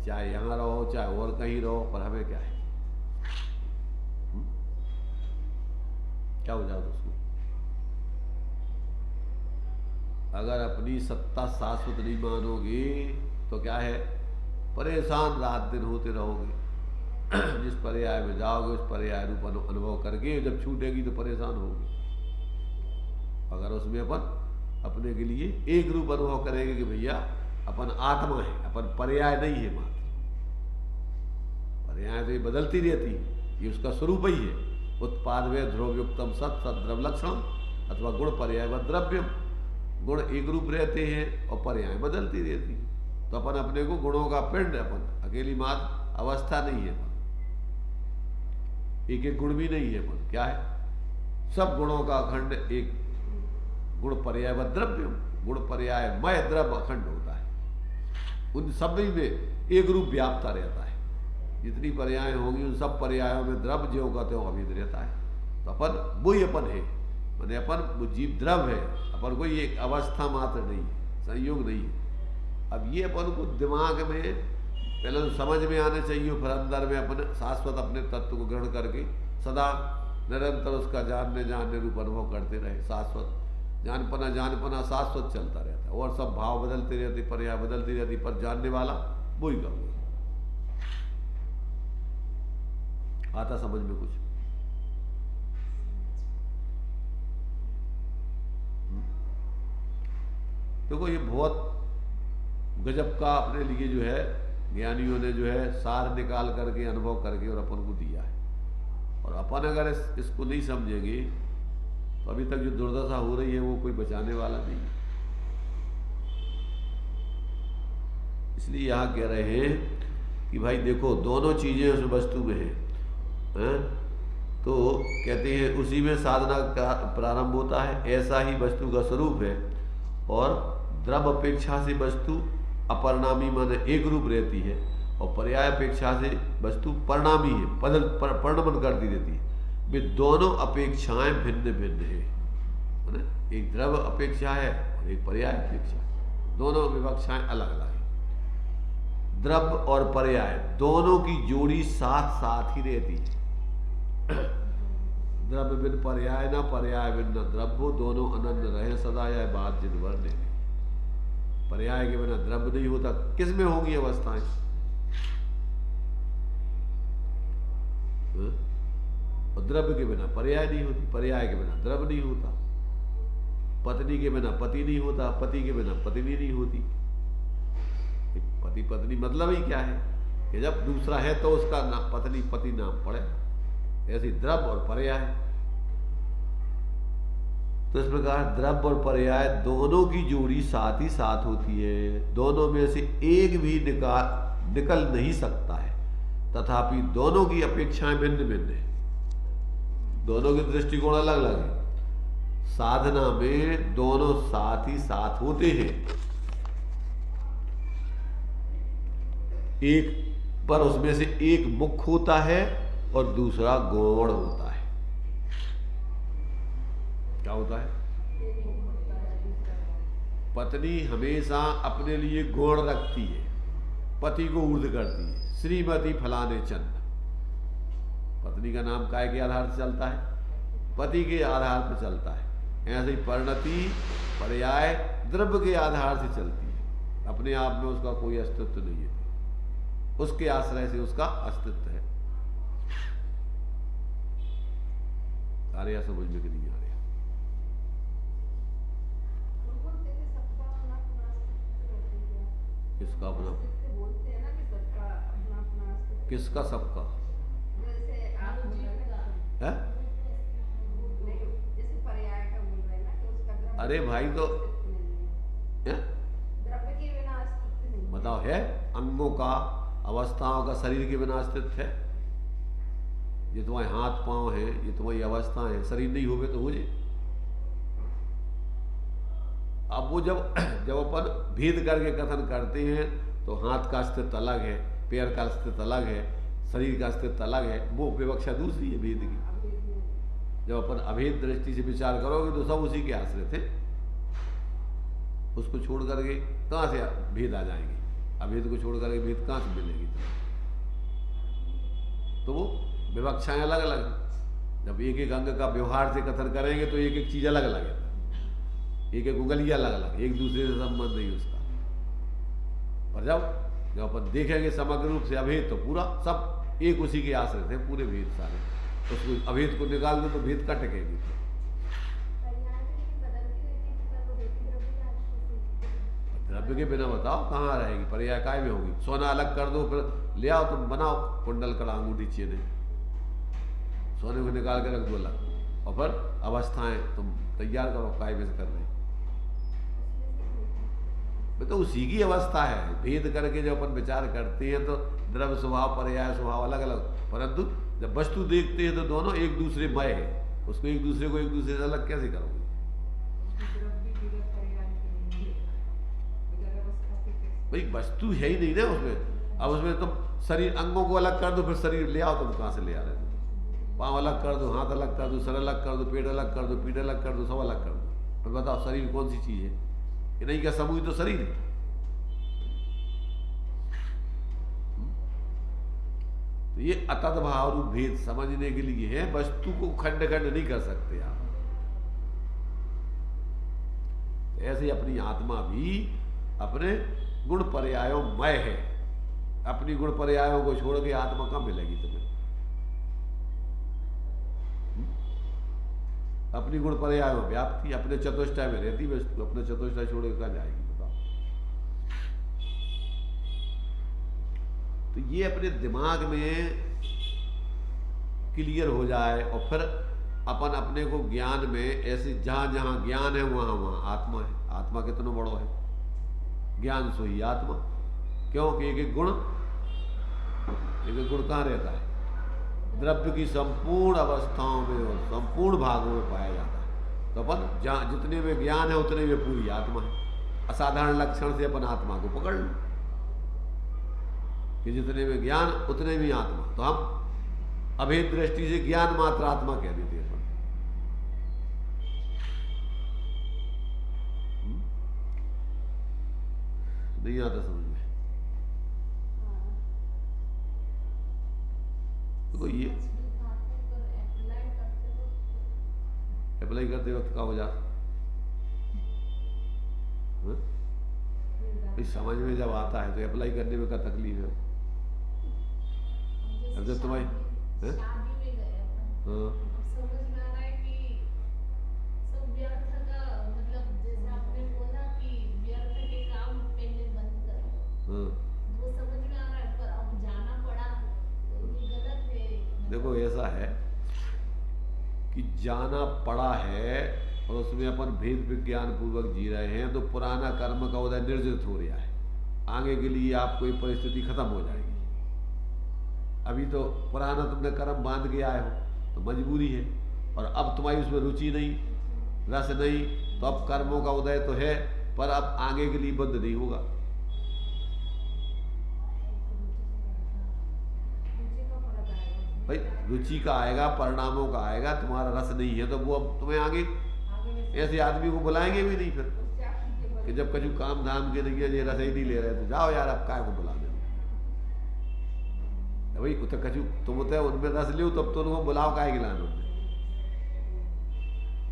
चाहे यहाँ रहो चाहे और कहीं रहो, पर हमें क्या है? क्या हो जाओ उसको? अगर अपनी सत्ता शाश्वत नहीं मानोगे तो क्या है? परेशान रात दिन होते रहोगे। जिस पर्याय में जाओगे उस पर्याय रूप अनुभव करके जब छूटेगी तो परेशान होगे। अगर उसमें अपन अपने के लिए एक रूप अनुभव करेंगे कि भैया अपन आत्मा है, अपन पर्याय नहीं है मात्र। पर्याय तो ये बदलती रहती है, ये उसका स्वरूप ही है। उत्पाद वे ध्रुवयुक्तम सत सद्रव लक्षण अथवा गुण पर्याय व द्रव्यम। गुण एक रूप रहते हैं और पर्याय बदलती रहती है। तो अपन अपने को गुणों का पिंड, अपन अकेली मात्र अवस्था नहीं है, अपन एक एक गुण भी नहीं है। अपन क्या है? सब गुणों का अखंड एक गुण पर्याय व द्रव्यम। गुण पर्याय मय द्रव्य अखंड होता है। उन सब में एक रूप व्याप्ता रहता है। जितनी पर्याय होंगी उन सब पर्यायों में द्रव्य जो कहते हो अभिध रहता है। तो अपन वही अपन है, मैंने अपन वो जीव द्रव्य है, अपन को ये अवस्था मात्र नहीं है, संयोग नहीं है। अब ये अपन को दिमाग में पहले तो समझ में आने चाहिए, फिर अंदर में अपने शाश्वत अपने तत्व को ग्रहण करके सदा निरंतर उसका जानने रूप अनुभव करते रहे। शाश्वत जानपना शाश्वत चलता रहता है, और सब भाव बदलते रहते, पर्याय बदलती रहती, पर जानने वाला वही का वही। आता समझ में कुछ? देखो ये बहुत गजब का अपने लिए जो है ज्ञानियों ने जो है सार निकाल करके अनुभव करके और अपन को दिया है। और अपन अगर इसको नहीं समझेंगे तो अभी तक जो दुर्दशा हो रही है वो कोई बचाने वाला नहीं है। इसलिए यहाँ कह रहे हैं कि भाई देखो दोनों चीजें उस वस्तु में हैं, तो कहते हैं उसी में साधना का प्रारंभ होता है, ऐसा ही वस्तु का स्वरूप है। और द्रव्य अपेक्षा से वस्तु अपरिणामी माने एक रूप रहती है, और पर्याय अपेक्षा से वस्तु परिणामी है, परिणमन करती रहती है। वे दोनों अपेक्षाएं भिन्न भिन्न है ना, एक द्रव्य अपेक्षा है और एक पर्याय अपेक्षा है, दोनों विवक्षाएं अलग अलग है। द्रव्य और पर्याय दोनों की जोड़ी साथ साथ ही रहती है। द्रव्य बिन पर्याय न, पर्याय बिन न द्रव्य, दोनों अनन्य रहे सदा, यह बात जिनवर ने। पर्याय के बिना द्रव्य नहीं होता, किस में होंगी अवस्थाएं? और द्रव्य के बिना पर्याय नहीं होती, पर्याय के बिना द्रव्य नहीं होता। पत्नी के बिना पति नहीं होता, पति के बिना पत्नी नहीं होती। पति पत्नी मतलब ही क्या है कि जब दूसरा है तो उसका नाम पत्नी पति नाम पड़े। ऐसी द्रव्य और पर्याय, तो इस प्रकार द्रव्य और पर्याय दोनों की जोड़ी साथ ही साथ होती है, दोनों में से एक भी निकल नहीं सकता है। तथापि दोनों की अपेक्षाएं भिन्न भिन्न है, दोनों के दृष्टिकोण अलग अलग है। साधना में दोनों साथ ही साथ होते हैं, एक पर उसमें से एक मुख्य होता है और दूसरा गौण होता है। क्या होता है? पत्नी हमेशा अपने लिए गौण रखती है, पति को ऊर्ध्व करती है। श्रीमती फलाने चंद, पत्नी का नाम काय के आधार से चलता है? पति के आधार पर चलता है। ऐसे ही परिणति पर्याय द्रव्य के आधार से चलती है, अपने आप में उसका कोई अस्तित्व नहीं है, उसके आश्रय से उसका अस्तित्व है। आ रहा समझ में कि नहीं आ रहा? किसका अपना? किसका? सबका है? अरे भाई तो बताओ, है अंगों का अवस्थाओं का शरीर के बिना अस्तित्व है? ये तुम्हारे हाथ पांव है, ये तुम्हारी अवस्था है, शरीर नहीं होवे तो हो जाए। अब वो जब अपन भेद करके कथन करते हैं तो हाथ का अस्तित्व अलग है, पैर का अस्तित्व अलग है, शरीर का अस्तित्व अलग है, वो विवक्षा दूसरी है भेद की। जब अपन अभेद दृष्टि से विचार करोगे तो सब उसी के आश्रय थे, उसको छोड़ करके कहां से भेद आ जाएंगे? अभेद को छोड़ करके भेद कहां से मिलेगी? तो वो विवक्षाएं अलग अलग है। जब एक एक अंग का व्यवहार से कथन करेंगे तो एक एक चीज अलग अलग है, एक एक उंगलियां अलग अलग, एक दूसरे से संबंध नहीं उसका। पर जब अपन देखेंगे समग्र रूप से अभेद, तो पूरा सब एक उसी के आश्रय थे, पूरे भेद सारे। उसको अभेद को निकाल दो तो भेद कट गए। द्रव्य के बिना बताओ कहाँ रहेगी? पर्याय काय में होगी? सोना अलग कर दो, फिर ले आओ तुम बनाओ कुंडल कड़ा अंगूठी चेने, सोने को निकाल के रख दो अलग, और फिर अवस्थाएं तुम तैयार करो काय में से कर रहे। तो उसी की अवस्था है। भेद करके जब अपन विचार करते हैं तो द्रव्य स्वभाव पर्याय स्वभाव अलग अलग, परंतु जब वस्तु देखते हैं तो दोनों एक दूसरे मय है, उसको एक दूसरे को एक दूसरे से अलग कैसे करोगे? भाई वस्तु है ही नहीं ना उसमें। अब उसमें तुम शरीर अंगों को अलग कर दो, फिर शरीर ले आओ, तुम कहां से ले आ रहे हो? पाँव अलग कर दो, हाथ अलग कर दो, सर अलग कर दो, पेट अलग कर दो, पीठ अलग कर दो, सब अलग कर दो, और बताओ शरीर कौन सी चीज है? कि नहीं क्या समूह तो शरीर है। तो ये अतत भाव रूप भेद समझने के लिए है, वस्तु को खंड खंड नहीं कर सकते आप। ऐसे अपनी आत्मा भी अपने गुण पर्यायों मय है। अपनी गुण पर्यायों को छोड़ के आत्मा कहाँ मिलेगी तुम्हें? अपनी गुण पर्यायों व्याप्ति अपने चतुष्टय में रहती वस्तु, अपने चतुष्टय छोड़ के कहाँ जाएगी बताओ? तो ये अपने दिमाग में क्लियर हो जाए और फिर अपन अपने को ज्ञान में ऐसे जहां जहां ज्ञान है वहां वहां आत्मा है। आत्मा कितना बड़ो है? ज्ञान सो ही आत्मा। क्योंकि एक एक गुण कहां रहता है? द्रव्य की संपूर्ण अवस्थाओं में और संपूर्ण भागों में पाया जाता है। तो अपन जहां जितने में ज्ञान है उतने में पूरी आत्मा है। असाधारण लक्षण से अपन आत्मा को पकड़ लो कि जितने में ज्ञान उतने में आत्मा। तो हम अभेद दृष्टि से ज्ञान मात्र आत्मा कह देते हैं। नहीं आता समझ में? तो ये अप्लाई करते वक्त का हो जाता समझ में जब आता है तो अप्लाई करने में क्या तकलीफ है? अब जब तुम्हारी देखो ऐसा है कि जाना पड़ा है और उसमें अपन भेद विज्ञान पूर्वक जी रहे हैं, तो पुराना कर्म का उदय निर्जित हो रहा है। आगे के लिए आपको ये परिस्थिति खत्म हो जाएगी। अभी तो पुराना तुमने कर्म बांध के आए हो तो मजबूरी है, और अब तुम्हारी उसमें रुचि नहीं, रस नहीं, तो अब कर्मों का उदय तो है पर अब आगे के लिए बंद नहीं होगा। भाई रुचि का आएगा, परिणामों का आएगा, तुम्हारा रस नहीं है तो वो अब तुम्हें आगे ऐसे आदमी को बुलाएंगे भी नहीं फिर कि जब कभी काम धाम के नहीं है, ये रस ही नहीं ले रहे तो जाओ यार अब काय को बुला दे भाई। उतर कछु तुम होते उनमें रस लियो तब तो उनको बुलाओ काय गिलाने उनमें।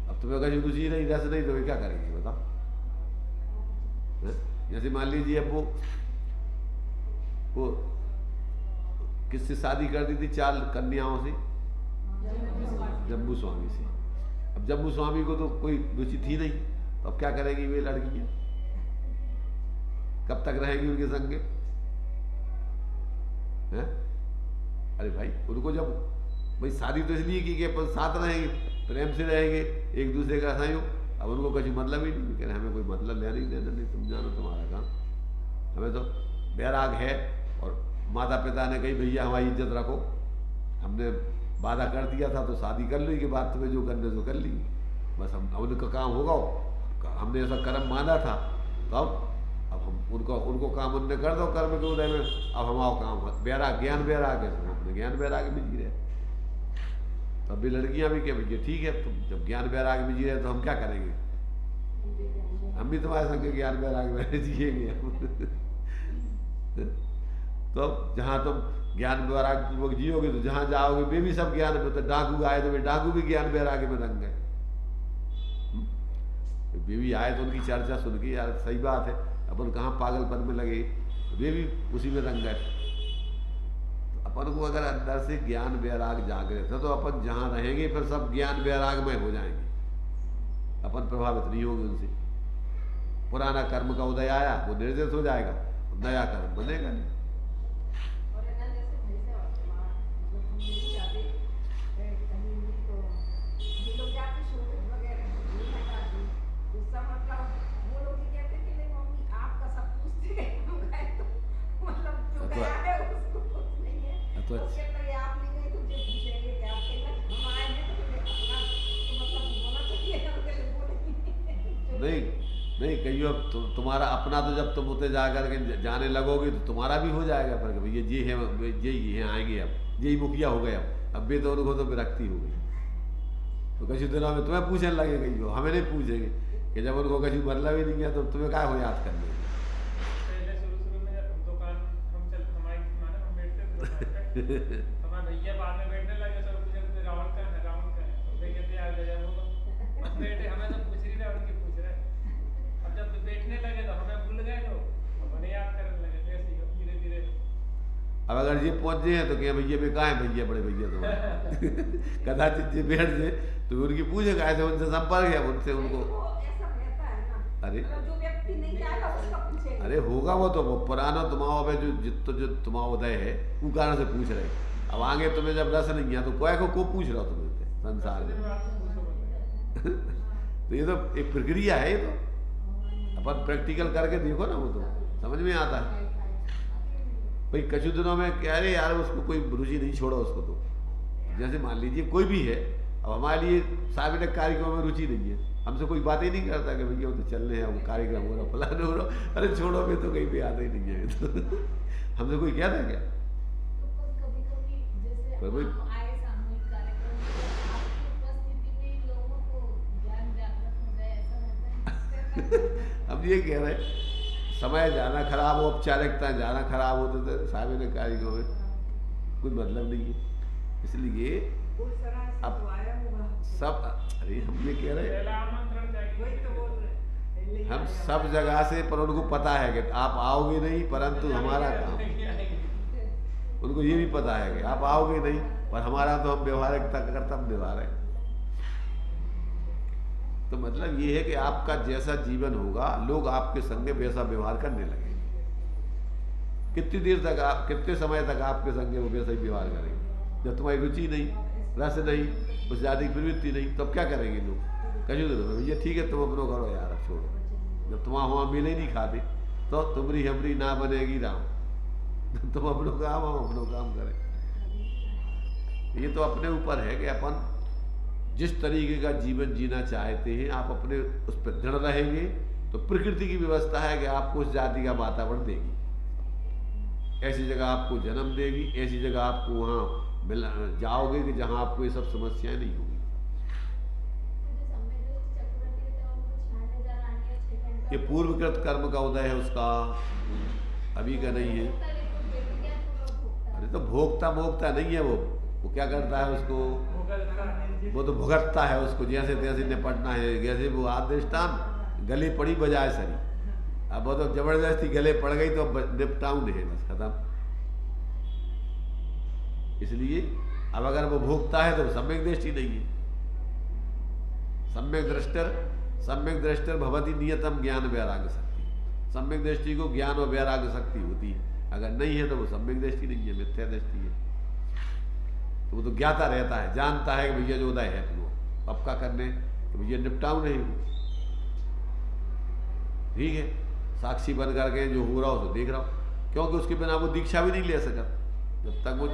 अब तुम्हें कछु रुचि नहीं, रस नहीं, तो वे क्या करेंगे बताओ? जैसे मान लीजिए अब वो किससे शादी कर दी थी? 4 कन्याओं से, जम्बू स्वामी से। अब जम्बू स्वामी को तो कोई रुचि थी नहीं, तो अब क्या करेंगी वे लड़कियां? कब तक रहेंगी उनके संग? हैं? अरे भाई उनको जब भाई शादी तो इसलिए की कि अपन साथ रहेंगे, प्रेम से रहेंगे, एक दूसरे का सहयोग। अब उनको कुछ मतलब ही नहीं, कह रहे हमें कोई मतलब लेना ही देना नहीं, तुम जानो तुम्हारा काम। हमें तो बैराग है और माता पिता ने कही भैया हमारी इज्जत रखो, हमने वादा कर दिया था तो शादी कर लो, के बाद तुम्हें जो करने तो कर ली, बस हम उनका काम होगा। हमने ऐसा कर्म माना था तो अब हम उनको काम उनने कर दो कर्म के उदय में। अब हमारा काम बैराग, ज्ञान बैराग है, हम अपने ज्ञान बैराग में जी रहे। तब भी लड़कियां भी क्या भैया ठीक है, तुम जब ज्ञान बैराग में जी रहे तो हम क्या करेंगे? हम भी तुम्हारे संग ज्ञान बैराग में जिएंगे। तो जहां तुम ज्ञान वैराग पूर्वक जियोगे तो जहां जाओगे वे भी सब ज्ञान में। तो डाकू आए तो वे डाकू भी ज्ञान वैराग में रंग गए। वे भी आए तो उनकी चर्चा सुन के यार सही बात है, अपन कहाँ पागलपन में लगे, वे भी उसी में रंग गए। तो अपन को अगर अंदर से ज्ञान वैराग जागृत है तो अपन जहां रहेंगे फिर सब ज्ञान वैराग में हो जाएंगे, अपन प्रभावित नहीं होंगे उनसे। पुराना कर्म का उदय आया वो निर्जित हो जाएगा, नया कर्म बनेगा नहीं। नहीं कहियो अब तुम्हारा अपना तो जब तुम होते जा करके जाने लगोगे तो तुम्हारा भी हो जाएगा फिर भैया ये है, ये आएंगे, अब यही मुखिया हो गए, अब भी तो उनको तो विरक्ति हो गई। तो कुछ दिनों में तुम्हें पूछने लगेगा, यो हमें नहीं पूछेंगे कि जब उनको कभी मतलब ही नहीं है तो तुम्हें क्या हो याद करने में। पहले शुरू में जब दुकान हम चल हमारी माने हम बैठते थे दुकान पे, हमारे भैया बाद में बैठने लगे, सब पूछे रावण का है, रावण का है, तो भैया कहते यार गया वो तो हम बैठे, हमें तो पूछ रही रावण की पूछ रहे। अब जब बैठने लगे तो हमें भूल गए लोग, अब उन्हें याद करने लगे, तो ऐसे ही धीरे धीरे। अब अगर ये पहुंच जाए तो क्या भैया में कहाँ है भैया, बड़े भैया तुम्हारे कदाचित ये बैठ जाए तो उनकी पूछे कहा से उनसे संपर्क है, उनसे उनको अरे जो व्यक्ति नहीं जाएगा उसका पूछेगा। अरे होगा वो तो वो पुराना तुम्हारा में जो तुम्हारा उदय है वो कारण से पूछ रहे। अब आगे तुम्हें जब रस नहीं है तो को पूछ रहा हो तुम्हें संसार में तो ये तो एक प्रक्रिया है, ये तो अपन प्रैक्टिकल करके देखो ना, वो तो समझ में आता है। भाई कछु दिनों में क्या है यार उसको कोई रुचि नहीं छोड़ा उसको, तो जैसे मान लीजिए कोई भी है, अब हमारे लिए सार्वजनिक कार्यक्रमों में रुचि नहीं है, हमसे कोई बात ही नहीं करता कि भैया वो तो चलने हैं, वो कार्यक्रम हो रहा फलाने हो रहा, अरे छोड़ो में तो कहीं भी आता ही नहीं है तो हमसे कोई कहता है क्या। पर भाई अब ये कह रहे समय जाना खराब हो, औपचारिकता जाना खराब हो तो सार्वजनिक कार्यक्रम में कोई मतलब नहीं है। इसलिए अब सब अरे हम ये कह रहे हम सब जगह से, पर उनको पता है कि आप आओगे नहीं परंतु हमारा काम, उनको ये भी पता है कि आप आओगे नहीं पर हमारा तो हम व्यवहारिकता का कर्तव्य निभा रहे हैं। तो मतलब ये है कि आपका जैसा जीवन होगा लोग आपके संग वैसा व्यवहार करने लगेंगे। कितनी देर तक आप, कितने समय तक आपके संग वो वैसा ही व्यवहार करेंगे। जब तुम्हारी रुचि नहीं, रस नहीं, उस ज्यादा की प्रवृत्ति नहीं, तब क्या करेंगे लोग। कहीं दिनों में भैया ठीक है तुम अपनो करो यार, छोड़ो, जब तुम्हारा वहाँ मिले नहीं खाते तो तुम्हारी हमरी ना बनेगी राम तुम अपनो काम, हम अपनो काम करें। ये तो अपने ऊपर है कि अपन जिस तरीके का जीवन जीना चाहते हैं, आप अपने उस पर दृढ़ रहेंगे तो प्रकृति की व्यवस्था है कि आपको उस जाति का वातावरण देगी, ऐसी जगह आपको जन्म देगी, ऐसी जगह आपको वहाँ मिल जाओगे कि जहाँ आपको ये सब समस्याएं नहीं होगी। ये पूर्वकृत कर्म का उदय है उसका, अभी का नहीं है। अरे तो भोगता भोगता नहीं है वो क्या करता है उसको, वो तो भुगतता है उसको, जैसे तैसे निपटना है। जैसे वो आदेष्टान गले पड़ी बजाय सरी, अब वो तो जबरदस्ती गले पड़ गई तो निपटाऊ नहीं है, बस खत्म। इसलिए अब अगर वो भोगता है तो वो सम्यक दृष्टि नहीं है। सम्यक दृष्टर भवती नियतम ज्ञान वैराग्य शक्ति। सम्यक दृष्टि को ज्ञान और वैराग्य शक्ति होती है, अगर नहीं है तो वो सम्यक दृष्टि नहीं है, मिथ्या दृष्टि है। तो वो तो ज्ञाता रहता है, जानता है कि भैया जो उदय है तो अब क्या करने, तो भैया निपटाऊ नहीं हूँ, ठीक है, साक्षी बन करके जो हो रहा हो तो देख रहा हूँ, क्योंकि उसके बिना वो दीक्षा भी नहीं ले सकता जब तक वो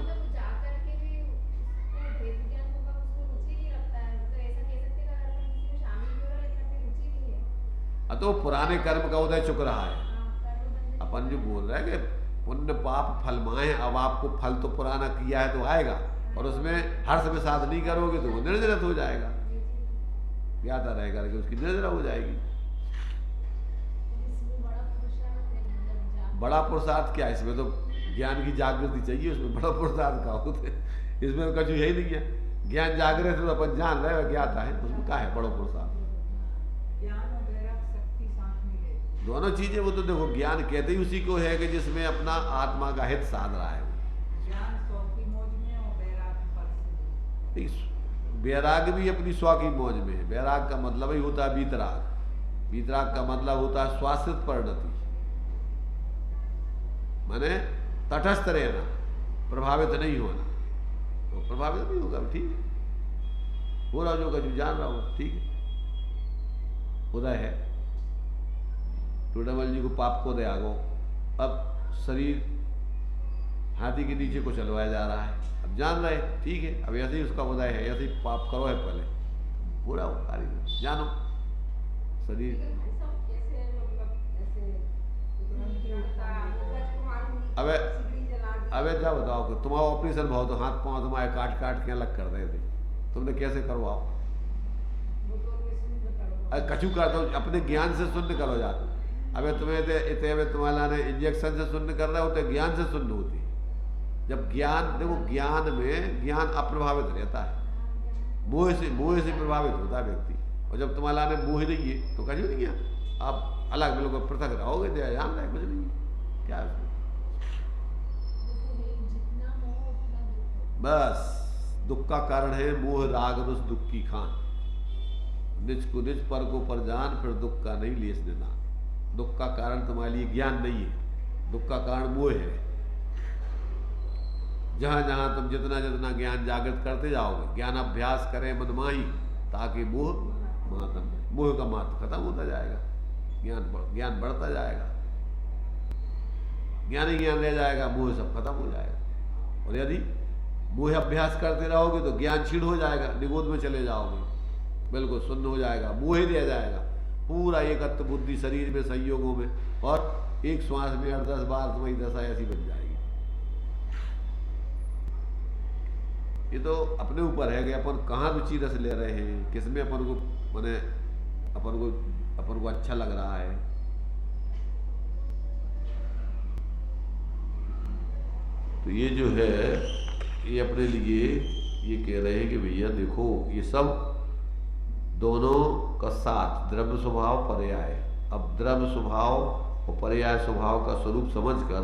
तो पुराने कर्म का उदय चुक रहा है। अपन जो बोल रहे हैं कि पुण्य पाप फल माए, अब आपको फल तो पुराना किया है तो आएगा, और उसमें हर्ष में साथ नहीं करोगे तो वो निर्जरत हो जाएगा, ज्ञाता रह करके उसकी निर्जरा हो जाएगी। बड़ा पुरुषार्थ क्या है इसमें, तो ज्ञान की जागृति चाहिए, उसमें बड़ा पुरुषार्थ का होते, इसमें कुछ यही नहीं है। ज्ञान जागृत तो अपन जान रहे हो ज्ञाता है, उसमें क्या है बड़ा पुरुषार्थ। दोनों चीजें, वो तो देखो ज्ञान कहते ही उसी को है कि जिसमें अपना आत्मा का हित साध रहा है। वैराग भी अपनी स्व की मौज में है। वैराग का मतलब ही होता है वीतराग। वीतराग का मतलब होता है स्वाश्रित परिणति, माने तटस्थ रहना, प्रभावित नहीं होना। तो प्रभावित नहीं होगा, ठीक है, हो रहा जो का जो जान रहा हो, ठीक है, उदय है। टूडामल जी को पाप को दे आगो, अब शरीर हाथी के नीचे को चलवाया जा रहा है, अब जान रहे ठीक है, अब ऐसे ही उसका उदय है, ऐसे ही पाप करो है पहले, पूरा हो कार्य जानो शरीर। अबे क्या बताओ कि तुम्हारा ऑपरेशन भाव तो हाथ पांव तुम्हारे काट काट के अलग कर रहे थे, तुमने कैसे करवाओ। कछु करता हूँ अपने ज्ञान से शून्य करो जाते। अबे तुम्हें इतने तुम्हारा ने इंजेक्शन से शून्य कर रहा है, तो ज्ञान से शून्य होती है। जब ज्ञान, देखो ज्ञान में ज्ञान अप्रभावित रहता है, मोह से प्रभावित होता है व्यक्ति। और जब तुम्हारा ने मोह नहीं है तो कछु नहीं है, आप अलग बिल्कुल पृथक रहोगे, ध्यान रहे कुछ नहीं क्या है उसमें। बस दुख का कारण है मोह राग रस दुख की खान। निज को निज पर को पर जान, फिर दुख का नहीं लेस देना। दुख का कारण तुम्हारे लिए ज्ञान नहीं है, दुख का कारण मोह है। जहां जहां तुम जितना जितना ज्ञान जागृत करते जाओगे, ज्ञान अभ्यास करें मनमाही, ताकि मोह का महत्व खत्म होता जाएगा, ज्ञान बढ़ता जाएगा, ज्ञान ही ज्ञान रह जाएगा, मोह सब खत्म हो जाएगा। और यदि मोह अभ्यास करते रहोगे तो ज्ञान क्षीण हो जाएगा, निगोद में चले जाओगे, बिल्कुल शून्य हो जाएगा, मोह ही रह जाएगा पूरा एकत्व बुद्धि शरीर में संयोगों में, और एक श्वास में 8-10 बार तुम्हारी दशा ऐसी बन जाएगी। ये तो अपने ऊपर है कि अपन कहाँ रुचि रस ले रहे हैं, किसमें अपन को माने अपन को अच्छा लग रहा है। तो ये जो है ये अपने लिए ये कह रहे हैं कि भैया देखो ये सब दोनों का साथ द्रव्य स्वभाव पर्याय। अब द्रव्य स्वभाव और पर्याय स्वभाव का स्वरूप समझकर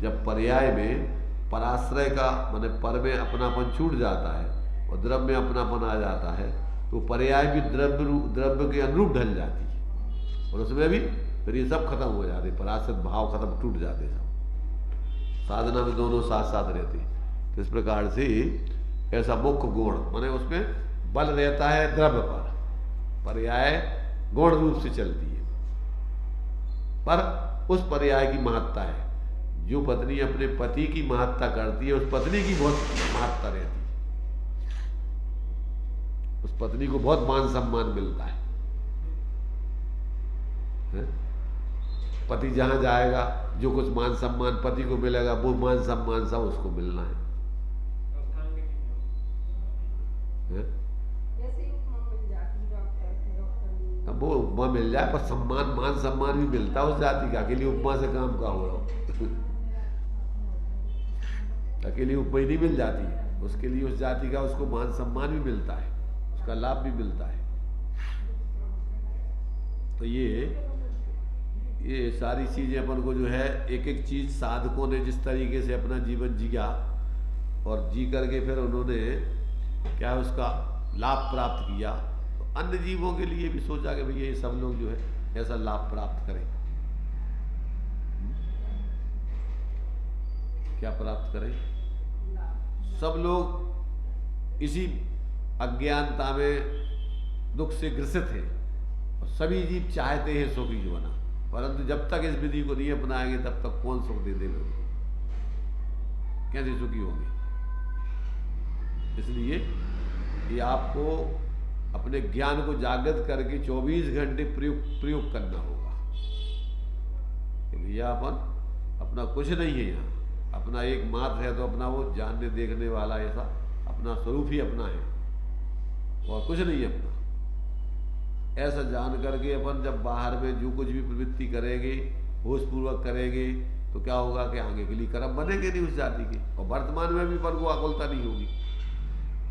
जब पर्याय में पराश्रय का माने पर में अपनापन छूट जाता है और द्रव्य में अपनापन आ जाता है, तो पर्याय भी द्रव्य के अनुरूप ढल जाती है, और उसमें भी फिर ये सब खत्म हो जाते, पराश्रित भाव खत्म टूट जाते सब। साधना में दोनों साथ साथ रहते। तो इस प्रकार से ऐसा मुख्य गुण माने उसमें बल रहता है द्रव्य पर, पर्याय गुण रूप से चलती है, पर उस पर्याय की महत्ता है। जो पत्नी अपने पति की महत्ता करती है, उस पत्नी की बहुत महत्ता रहती है, उस पत्नी को बहुत मान सम्मान मिलता है। पति जहां जाएगा जो कुछ मान सम्मान पति को मिलेगा, वो मान सम्मान सब उसको मिलना है। अब वो उपमा मिल जाए पर सम्मान मान सम्मान भी मिलता है उस जाति का। अकेली उपमा से काम का हो रहा हो अकेली उपमा ही नहीं मिल जाती है, उसके लिए उस जाति का उसको मान सम्मान भी मिलता है, उसका लाभ भी मिलता है। तो ये सारी चीजें अपन को जो है एक एक चीज साधकों ने जिस तरीके से अपना जीवन जिया और जी करके फिर उन्होंने क्या उसका लाभ प्राप्त किया, तो अन्य जीवों के लिए भी सोचा कि भैया ये सब लोग जो है ऐसा लाभ प्राप्त करें। क्या प्राप्त करें? सब लोग इसी अज्ञानता में दुख से ग्रसित हैं और सभी जीव चाहते हैं सुखी होना, परंतु जब तक इस विधि को नहीं अपनाएंगे तब तक कौन सुख दे दे लोग, कैसे सुखी होंगे। इसलिए ये आपको अपने ज्ञान को जागृत करके 24 घंटे प्रयोग करना होगा। भैया अपन अपना कुछ नहीं है यहाँ, अपना एक मात्र है तो अपना वो जानने देखने वाला ऐसा अपना स्वरूप ही अपना है और कुछ नहीं अपना। ऐसा जान करके अपन जब बाहर में जो कुछ भी प्रवृत्ति करेंगे होशपूर्वक करेंगे तो क्या होगा कि आगे के लिए कर्म बनेंगे नहीं उस जाति के, और वर्तमान में भी अपन को आकुलता नहीं होगी।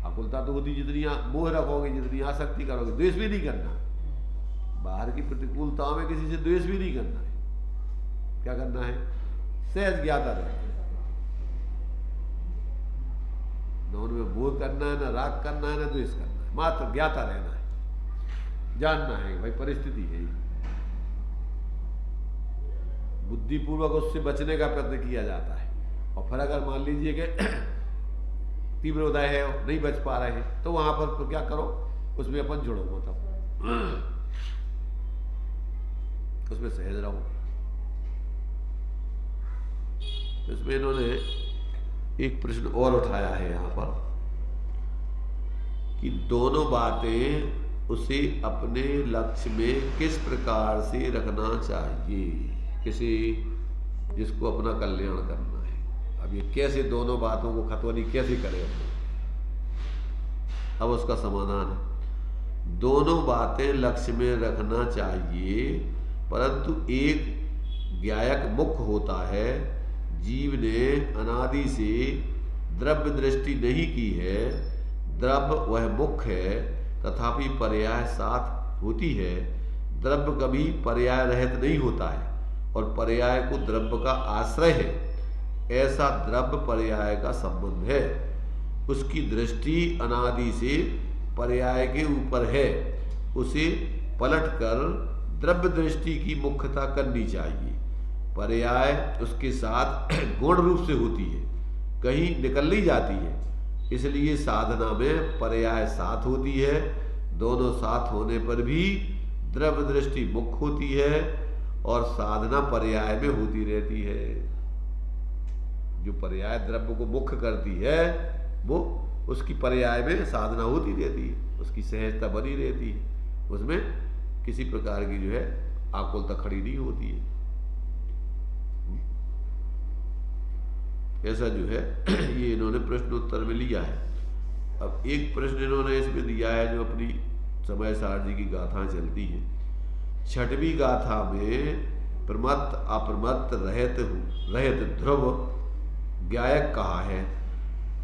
आकुलता तो होती जितनी मोह रखोगे, जितनी आसक्ति करोगे। द्वेष भी नहीं करना, बाहर की प्रतिकूलताओं में किसी से द्वेष भी नहीं करना है। क्या करना है? सहज ज्ञाता रहना है, न उनमें मोह करना है, न राग करना है, न द्वेष करना है, मात्र ज्ञाता रहना है, जानना है भाई परिस्थिति है। बुद्धिपूर्वक उससे बचने का प्रयत्न किया जाता है, और फिर अगर मान लीजिए कि तीव्र उदय है नहीं बच पा रहे हैं तो वहां पर क्या करो, उसमें अपन जुड़ो, मतलब उसमें सहज रहो। इसमें इन्होंने एक प्रश्न और उठाया है यहाँ पर कि दोनों बातें उसे अपने लक्ष्य में किस प्रकार से रखना चाहिए, किसी जिसको अपना कल्याण करना है। अब ये कैसे दोनों बातों को खतवनी कैसे करें, अब उसका समाधान है। दोनों बातें लक्ष्य में रखना चाहिए, परंतु एक ज्ञायक मुख्य होता है। जीव ने अनादि से द्रव्य दृष्टि नहीं की है, द्रव्य वह मुख्य है, तथापि पर्याय साथ होती है। द्रव्य कभी पर्याय रहित नहीं होता है और पर्याय को द्रव्य का आश्रय है, ऐसा द्रव्य पर्याय का संबंध है। उसकी दृष्टि अनादि से पर्याय के ऊपर है, उसे पलटकर द्रव्य दृष्टि की मुख्यता करनी चाहिए। पर्याय उसके साथ गुण रूप से होती है, कहीं निकल नहीं जाती है, इसलिए साधना में पर्याय साथ होती है। दोनों साथ होने पर भी द्रव्य दृष्टि मुख्य होती है और साधना पर्याय में होती रहती है। जो पर्याय द्रव्य को मुख्य करती है वो उसकी पर्याय में साधना होती रहती है, उसकी सहजता बनी रहती है, उसमें किसी प्रकार की जो है आकुलता खड़ी नहीं होती है। ऐसा जो है ये इन्होंने प्रश्नोत्तर में लिया है। अब एक प्रश्न इन्होंने इसमें दिया है जो अपनी समय सार जी की गाथा चलती है। छठवीं गाथा में प्रमत्त अप्रमत्त रहित ध्रुव ज्ञायक कहा है,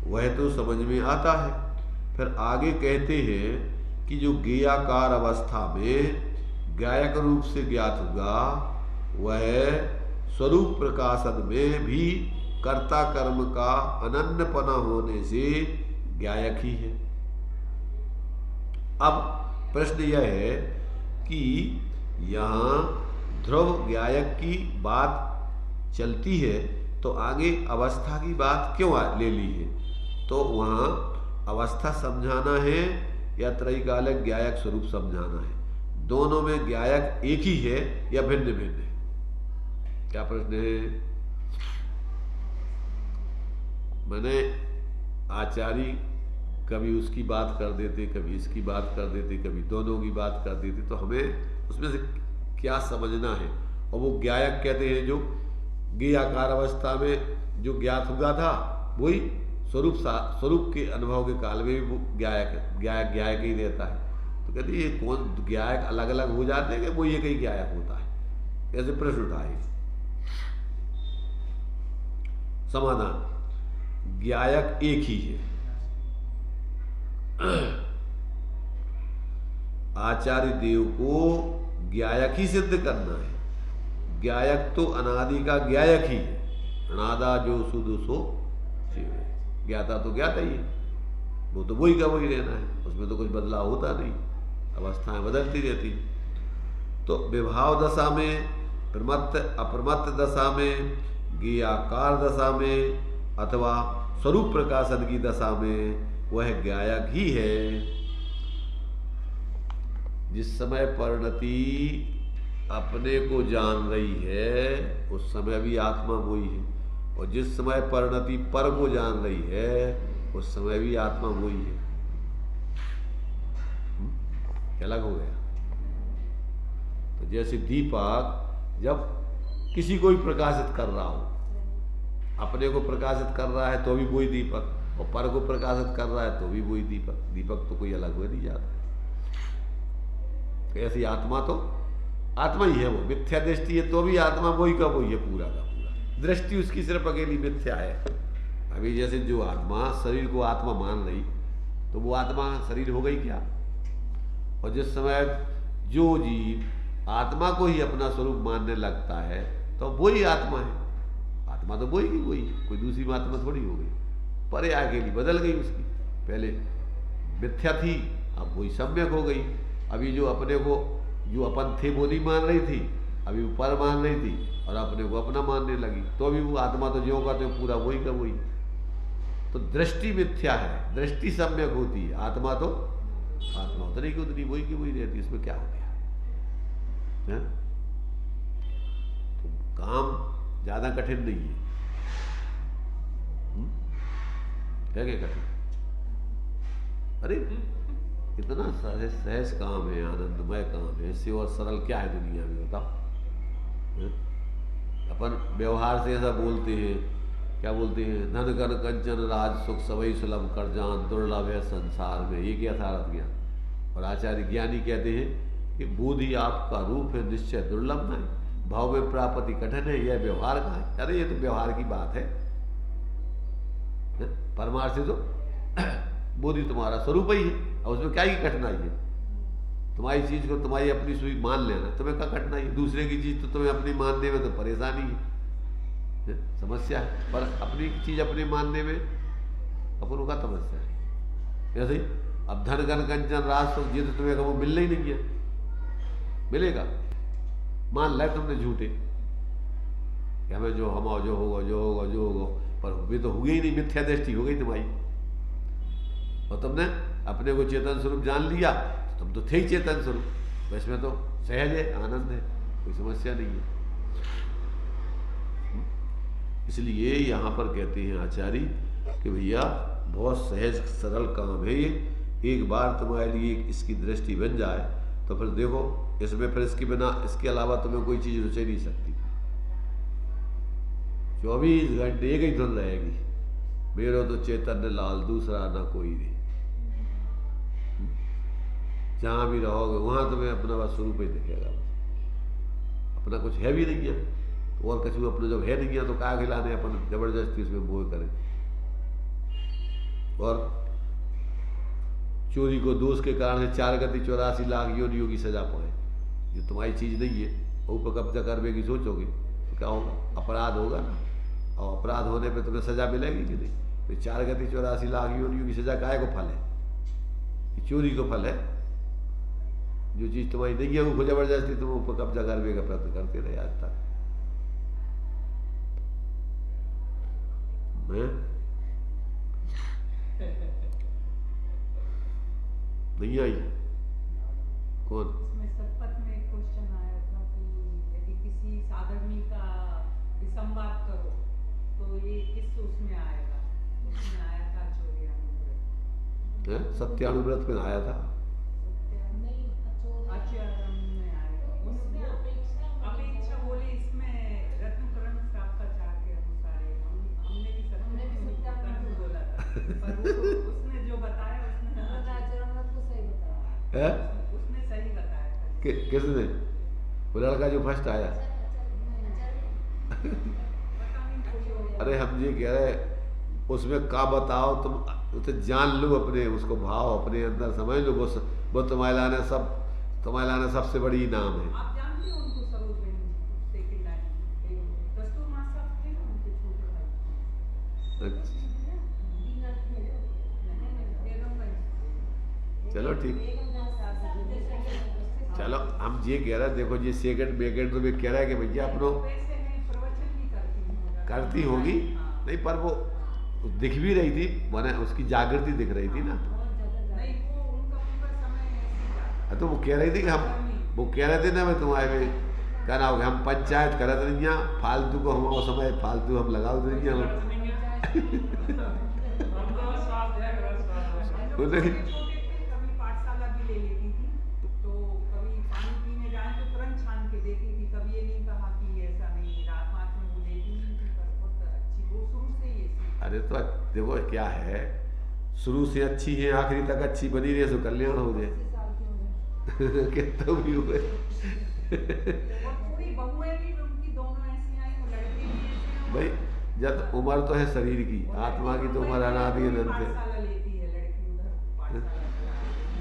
वह तो समझ में आता है। फिर आगे कहते हैं कि जो ज्ञेयाकार अवस्था में ज्ञायक रूप से ज्ञात होगा वह स्वरूप प्रकाशन में भी कर्ता कर्म का अनन्यपना होने से ज्ञायक ही है। अब प्रश्न यह है कि यहाँ ध्रुव ज्ञायक की बात चलती है तो आगे अवस्था की बात क्यों ले ली है? तो वहाँ अवस्था समझाना है या त्रैकालिक ज्ञायक स्वरूप समझाना है? दोनों में ज्ञायक एक ही है या भिन्न भिन्न है? क्या प्रश्न है? मैंने आचार्य कभी उसकी बात कर देते, कभी इसकी बात कर देते, कभी दोनों की बात कर देते, तो हमें उसमें से क्या समझना है? और वो ज्ञायक कहते हैं जो ज्ञेयाकार अवस्था में जो ज्ञात हुआ था वही स्वरूप के अनुभव के काल में भी वो ज्ञायक ही रहता है। तो कहते ये कौन ज्ञायक अलग अलग हो जाते हैं कि वो एक ही ज्ञायक होता है? ऐसे प्रश्न उठाए। समाधान, ज्ञायक एक ही है। आचार्य देव को ज्ञायक ही सिद्ध करना है। ज्ञायक तो अनादि का ज्ञायक ही है। अनादा जो सुध सो शिव है। ज्ञाता तो ज्ञाता ही है, वो तो वही का वही रहना है, उसमें तो कुछ बदलाव होता नहीं, अवस्थाएं बदलती रहती। तो विभाव दशा में, प्रमत्त अप्रमत्त दशा में, ज्ञेयाकार दशा में अथवा स्वरूप प्रकाशन की दशा में वह ज्ञायक ही है। जिस समय परिणति अपने को जान रही है उस समय भी आत्मा वही है, और जिस समय परिणति पर को जान रही है उस समय भी आत्मा वही है। क्या अलग हो गया? तो जैसे दीपक जब किसी को भी प्रकाशित कर रहा हो, अपने को प्रकाशित कर रहा है तो भी वही दीपक, और पर को प्रकाशित कर रहा है तो भी वही दीपक। दीपक तो कोई अलग हो नहीं जाता। ऐसी आत्मा तो आत्मा ही है, वो मिथ्या दृष्टि है तो भी आत्मा वही का वही है, पूरा का पूरा। दृष्टि उसकी सिर्फ अकेली मिथ्या है। अभी जैसे जो आत्मा शरीर को आत्मा मान रही तो वो आत्मा शरीर हो गई क्या? और जिस समय जो जीव आत्मा को ही अपना स्वरूप मानने लगता है तो वही आत्मा है। आत्मा तो वही की वही, कोई दूसरी आत्मा थोड़ी हो गई। पर अकेली बदल गई उसकी, पहले मिथ्या थी अब वही सम्यक हो गई। अभी जो अपने को जो अपन थे वो नहीं मान रही थी, अभी वो पर मान रही थी और अपने को अपना मानने लगी, तो अभी वो आत्मा तो ज्यों का त्यों पूरा वही का वही। तो दृष्टि मिथ्या है, दृष्टि सम्यक होती है, आत्मा तो आत्मा उतनी की उतनी वही की वही रहती है। इसमें क्या हो गया? तो काम ज्यादा कठिन नहीं है। क्या क्या कठिन? अरे कितना सहज काम है, आनंदमय काम है। इससे और सरल क्या है दुनिया में, बताओ? अपन व्यवहार से ऐसा बोलते हैं, क्या बोलते हैं? धन कन कंचन राज सुख सबई सुलभ कर जान, दुर्लभ है संसार में। ये क्या था? अर्थ ज्ञान और आचार्य ज्ञानी कहते हैं कि बोधि आपका रूप है निश्चय दुर्लभ नहीं, भाव में प्राप्ति कठिन है, यह व्यवहार का है। अरे ये तो व्यवहार की बात है, परमार्थ से तो बोधि तुम्हारा स्वरूप ही है, और उसमें क्या ही कठिनाई है। तुम्हारी चीज को तुम्हारी अपनी सुई मान लेना, तुम्हें क्या कठिनाई है? दूसरे की चीज तो तुम्हें अपनी मानने में तो परेशानी है, समस्या है। पर अपनी चीज अपने मानने में अपन का समस्या है। ऐसे ही अब धन गण कंचन राज तो ये तो तुम्हें वो मिलना ही नहीं है, मिलेगा? मान लाए तुमने झूठे कि हमें जो हम जो होगा जो होगा जो होगा, पर वे तो हुए ही नहीं, मिथ्या दृष्टि हो गई तुम्हारी। और तुमने अपने को चेतन स्वरूप जान लिया, तो तुम तो थे ही चेतन स्वरूप, इसमें तो सहज है, आनंद है, कोई समस्या नहीं है। इसलिए यहाँ पर कहते हैं आचार्य कि भैया बहुत सहज सरल काम है ये, एक बार तुम्हारे लिए इसकी दृष्टि बन जाए तो फिर देखो इसमें फिर इसके बिना इसके अलावा तुम्हें कोई चीज रुचे नहीं सकती। 24 घंटे एक ही धुन रहेगी, मेरा तो चैतन्य लाल दूसरा ना कोई नहीं। जहां भी रहोगे वहां तुम्हें अपना बस स्वरूप ही दिखेगा, अपना कुछ है भी नहीं है, और कुछ अपना जब है नहीं है तो क्या खिलाने अपन जबरदस्ती उसमें मोह करें। और चोरी को दोष के कारण से 4 गति 84 लाख योनियों की सजा पाए, जो तुम्हारी चीज नहीं है ऊपर कब्जा करने की सोचोगे तो क्या होगा? अपराध होगा ना, और अपराध होने पे तुम्हें सजा मिलेगी कि नहीं? तो 4 गति 84 लाख योनियों की सजा काहे को फल है? ये चोरी को फल है। जो चीज तुम्हारी नहीं है वो जबरदस्ती तुम ऊपर कब्जा करने का प्रयत्न करते रहे आज तक। नहीं आई कौन? इसमें सतपथ में एक क्वेश्चन आया था कि यदि किसी साधर्मी का विसंवाद करो तो ये किस उसमें आएगा? उसमें आया था चौर्यानुव्रत, सत्यानुव्रत में आया था। आचरण में आएगा, उसमें अपेक्षा बोले इसमें रत्नकरण प्राप्ताचार के अनुसार है। हमने भी सत्यानुव्रत बोला था, पर उसने जो बताया उसने उसने सही बताया था। किसने? वो लड़का जो फर्स्ट आया। अरे हम ये कह रहे उसमें का बताओ, तुम उसे जान लो, अपने उसको भाव अपने अंदर समझ लो, वो तुम्हारे लाने सबसे बड़ी इनाम है। आप जानते हो उनको सरोजबेन सेकंड लाइन कस्तूर मासा थे ना उनके छोटे भाई। चलो ठीक, चलो हम ये कह रहे हैं, देखो ये सेकंड बेकंड तो भी कह रहा है कि भैया अपनो करती होगी नहीं, पर वो दिख भी रही थी, माने उसकी जागृति दिख रही थी ना। तो वो कह रही थी कि वो कह रहे थे ना, मैं तुम्हारे में कहना होगा हम पंचायत करत नहीं है, फालतू को हम समय फालतू हम लगाओ नहीं है। पाठशाला भी ले लेती थी, तो कभी पानी पीने जाए तो तुरंत छान के देती थी, कभी ये नहीं कहा कि ऐसा नहीं, रात पाँच में वो लेती नहीं थी, पर बहुत अच्छी वो शुरू से ये सीख। अरे तो देखो क्या है, शुरू से अच्छी है, आखिरी तक अच्छी बनी रही, तो कल्याण हो जाए। कितना भी हुए पूरी बहुएं भी उनकी दोनों ऐसी आई, वो लड़के भी ऐसे हैं। भाई जब उम्र तो है शरीर की, आत्मा की तो उम्र अनादि अनंत है।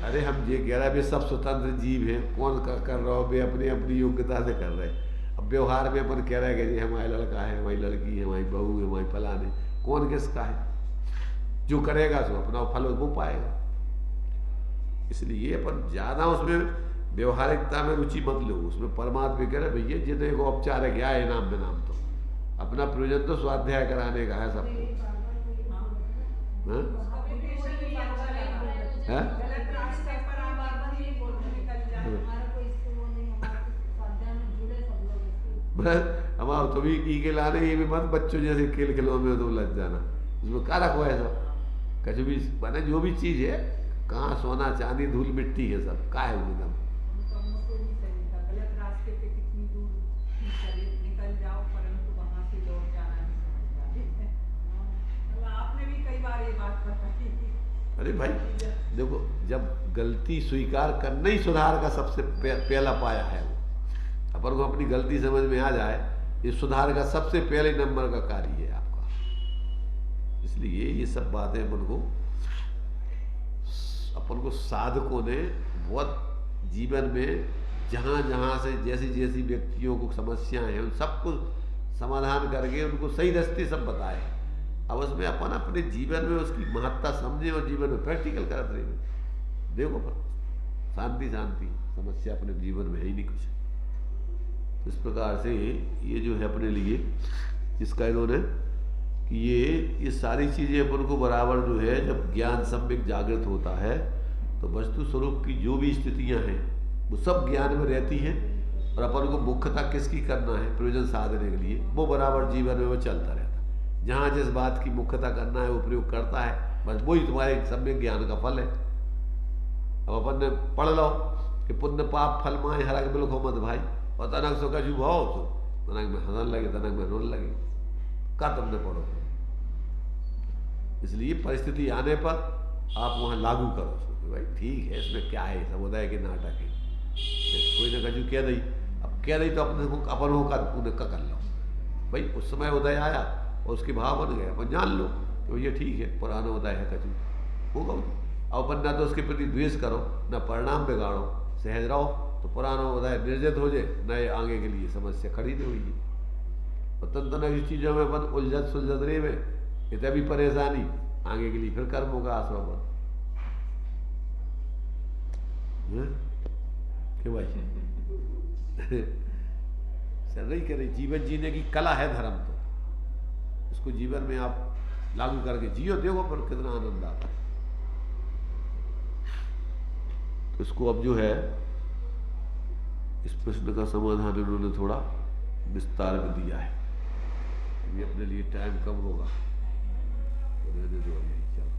अरे हम ये कह रहे हैं सब स्वतंत्र जीव हैं, कौन कर रहा हो, वे अपनी अपनी योग्यता से कर रहे हैं। अब व्यवहार में अपन कह रहे हैं कि हमारी लड़का है, हमारी लड़की है, हमारी बहू है, हमारी फलाने, कौन किसका है? जो करेगा सो अपना फल वो पाएगा। इसलिए अपन ज्यादा उसमें व्यवहारिकता में रुचि मत लो, उसमें परमात्मा कह रहे भैया ये तो एक औपचार है, क्या है नाम बेनाम, तो अपना प्रयोजन तो स्वाध्याय कराने का है सबको। हमारा तो भी की के लाने, ये भी मत बच्चों जैसे खेल खिलो में तो लग जाना, उसमें क्या रखो है सब, कभी भी बने जो भी चीज है, कहाँ सोना चांदी धूल मिट्टी है सब, क्या है उनका। अरे भाई देखो, जब गलती स्वीकार करना ही सुधार का सबसे पहला पाया है, वो अपन को अपनी गलती समझ में आ जाए, ये सुधार का सबसे पहले नंबर का कार्य है आपका। इसलिए ये सब बातें अपन को साधकों ने बहुत जीवन में जहाँ जहाँ से जैसी जैसी व्यक्तियों को समस्याएं हैं उन सबको समाधान करके उनको सही रास्ते सब बताए। अब उसमें अपन अपने जीवन में उसकी महत्ता समझे और जीवन में प्रैक्टिकल करते रहे। देखो पर शांति शांति, समस्या अपने जीवन में है ही नहीं कुछ। इस प्रकार से ये जो है अपने लिए इसका इन्होंने कि ये सारी चीज़ें अपन को बराबर जो है, जब ज्ञान सम्यक जागृत होता है तो वस्तु स्वरूप की जो भी स्थितियां हैं वो सब ज्ञान में रहती हैं, और अपन को मुख्यता किसकी करना है प्रयोजन साधने के लिए, वो बराबर जीवन में वो चलता रहता है। जहाँ जिस बात की मुख्यता करना है वो प्रयोग करता है, बस वही तुम्हारे सम्यक ज्ञान का फल है। अब अपन ने पढ़ लो कि पुण्य पाप फल माए हरक बिलखो मत भाई, और तनक सो का जुभ हो तो तनक में हंसन लगे तनक में रोने लगे, का तुमने पढ़ो। इसलिए परिस्थिति आने पर आप वहाँ लागू करो उसको, भाई ठीक है इसमें क्या है, समुदाय के नाटक है, कोई ना कजू कह दई, अब कह दई तो अपन हो कर लो भाई। उस समय उदय आया और उसके भाव बन गए, अपन जान लो कि ये ठीक है पुराना उदय है कजू होगा। अब अपन ना तो उसके प्रति द्वेष करो ना परिणाम बिगाड़ो, सहज रहो, तो पुराना उदय निर्जित हो जाए, नए आगे के लिए समस्या खड़ी नहीं हुई। और तन की चीज़ों में अपन उलझत सुलझत रहे में इतना भी परेशानी, आगे के लिए फिर कर्मों का आश्रम बन क्यों भाई चल रही कह रही। जीवन जीने की कला है धर्म, तो इसको जीवन में आप लागू करके जियो, देखो पर कितना आनंद आता है। तो इसको अब जो है इस प्रश्न का समाधान इन्होंने थोड़ा विस्तार में दिया है। अभी अपने लिए टाइम कम होगा तो रहने दो अभी, चलो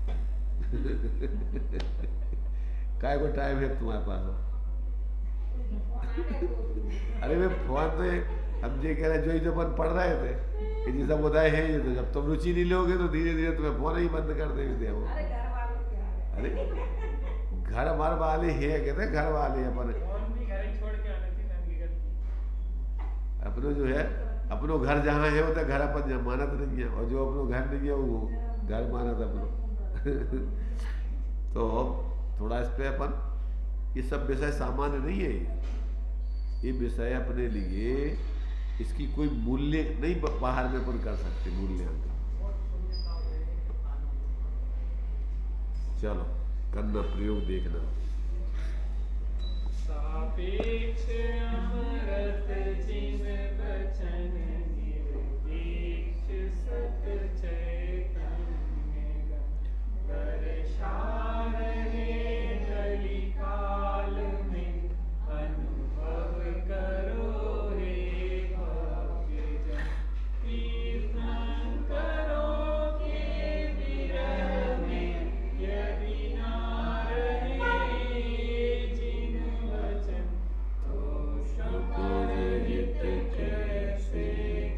काय को टाइम है तुम्हारे पास? अरे मैं फोन तो हम ये कह रहे जो ही तो अपन पढ़ रहे थे कि जी सब बताए हैं, ये तो जब तुम रुचि नहीं लोगे तो धीरे धीरे तुम्हें फोन ही बंद कर देंगे वो। अरे घर हमारे वाले है, कहते घर वाले अपन अपने जो है अपनो घर जहाँ है वो तो घर अपन मानत नहीं है, और जो अपनो घर नहीं है वो घर मानत अपनो तो थोड़ा इस पे अपन ये सब विषय सामान्य नहीं है, ये विषय अपने लिए इसकी कोई मूल्य नहीं बाहर में अपन कर सकते मूल्यांकन। चलो करना प्रयोग देखना। सापेक्ष अमरत जिन बचन निरपेक्ष सत चैतन्य दर्शा रहे कलिकाल में अनुभव करो हे भक्तजन। कीर्तन करो के विरह में यदि ना रहे जिन वचन, तो शुभहित कैसे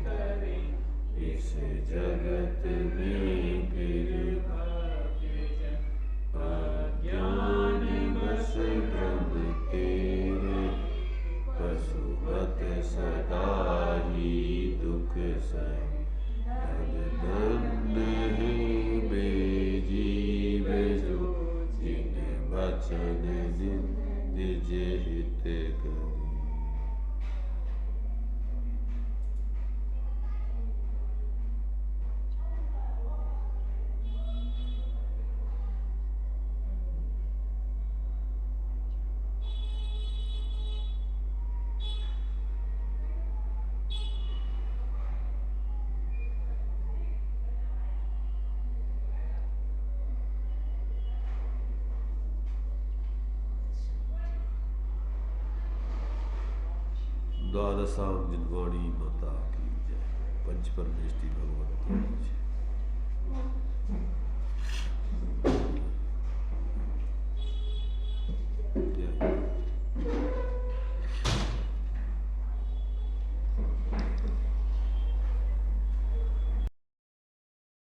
करें इस जगत में फिर भक्तजन। अज्ञान बस भ्रम तेरे पशुपत सदा ही दुख सहे। धन्य है बेजीव जो जिन वचन निज हित करे। द्वादशांग जिनवाणी माता की जय। पंच परमेष्टि भगवत की जय।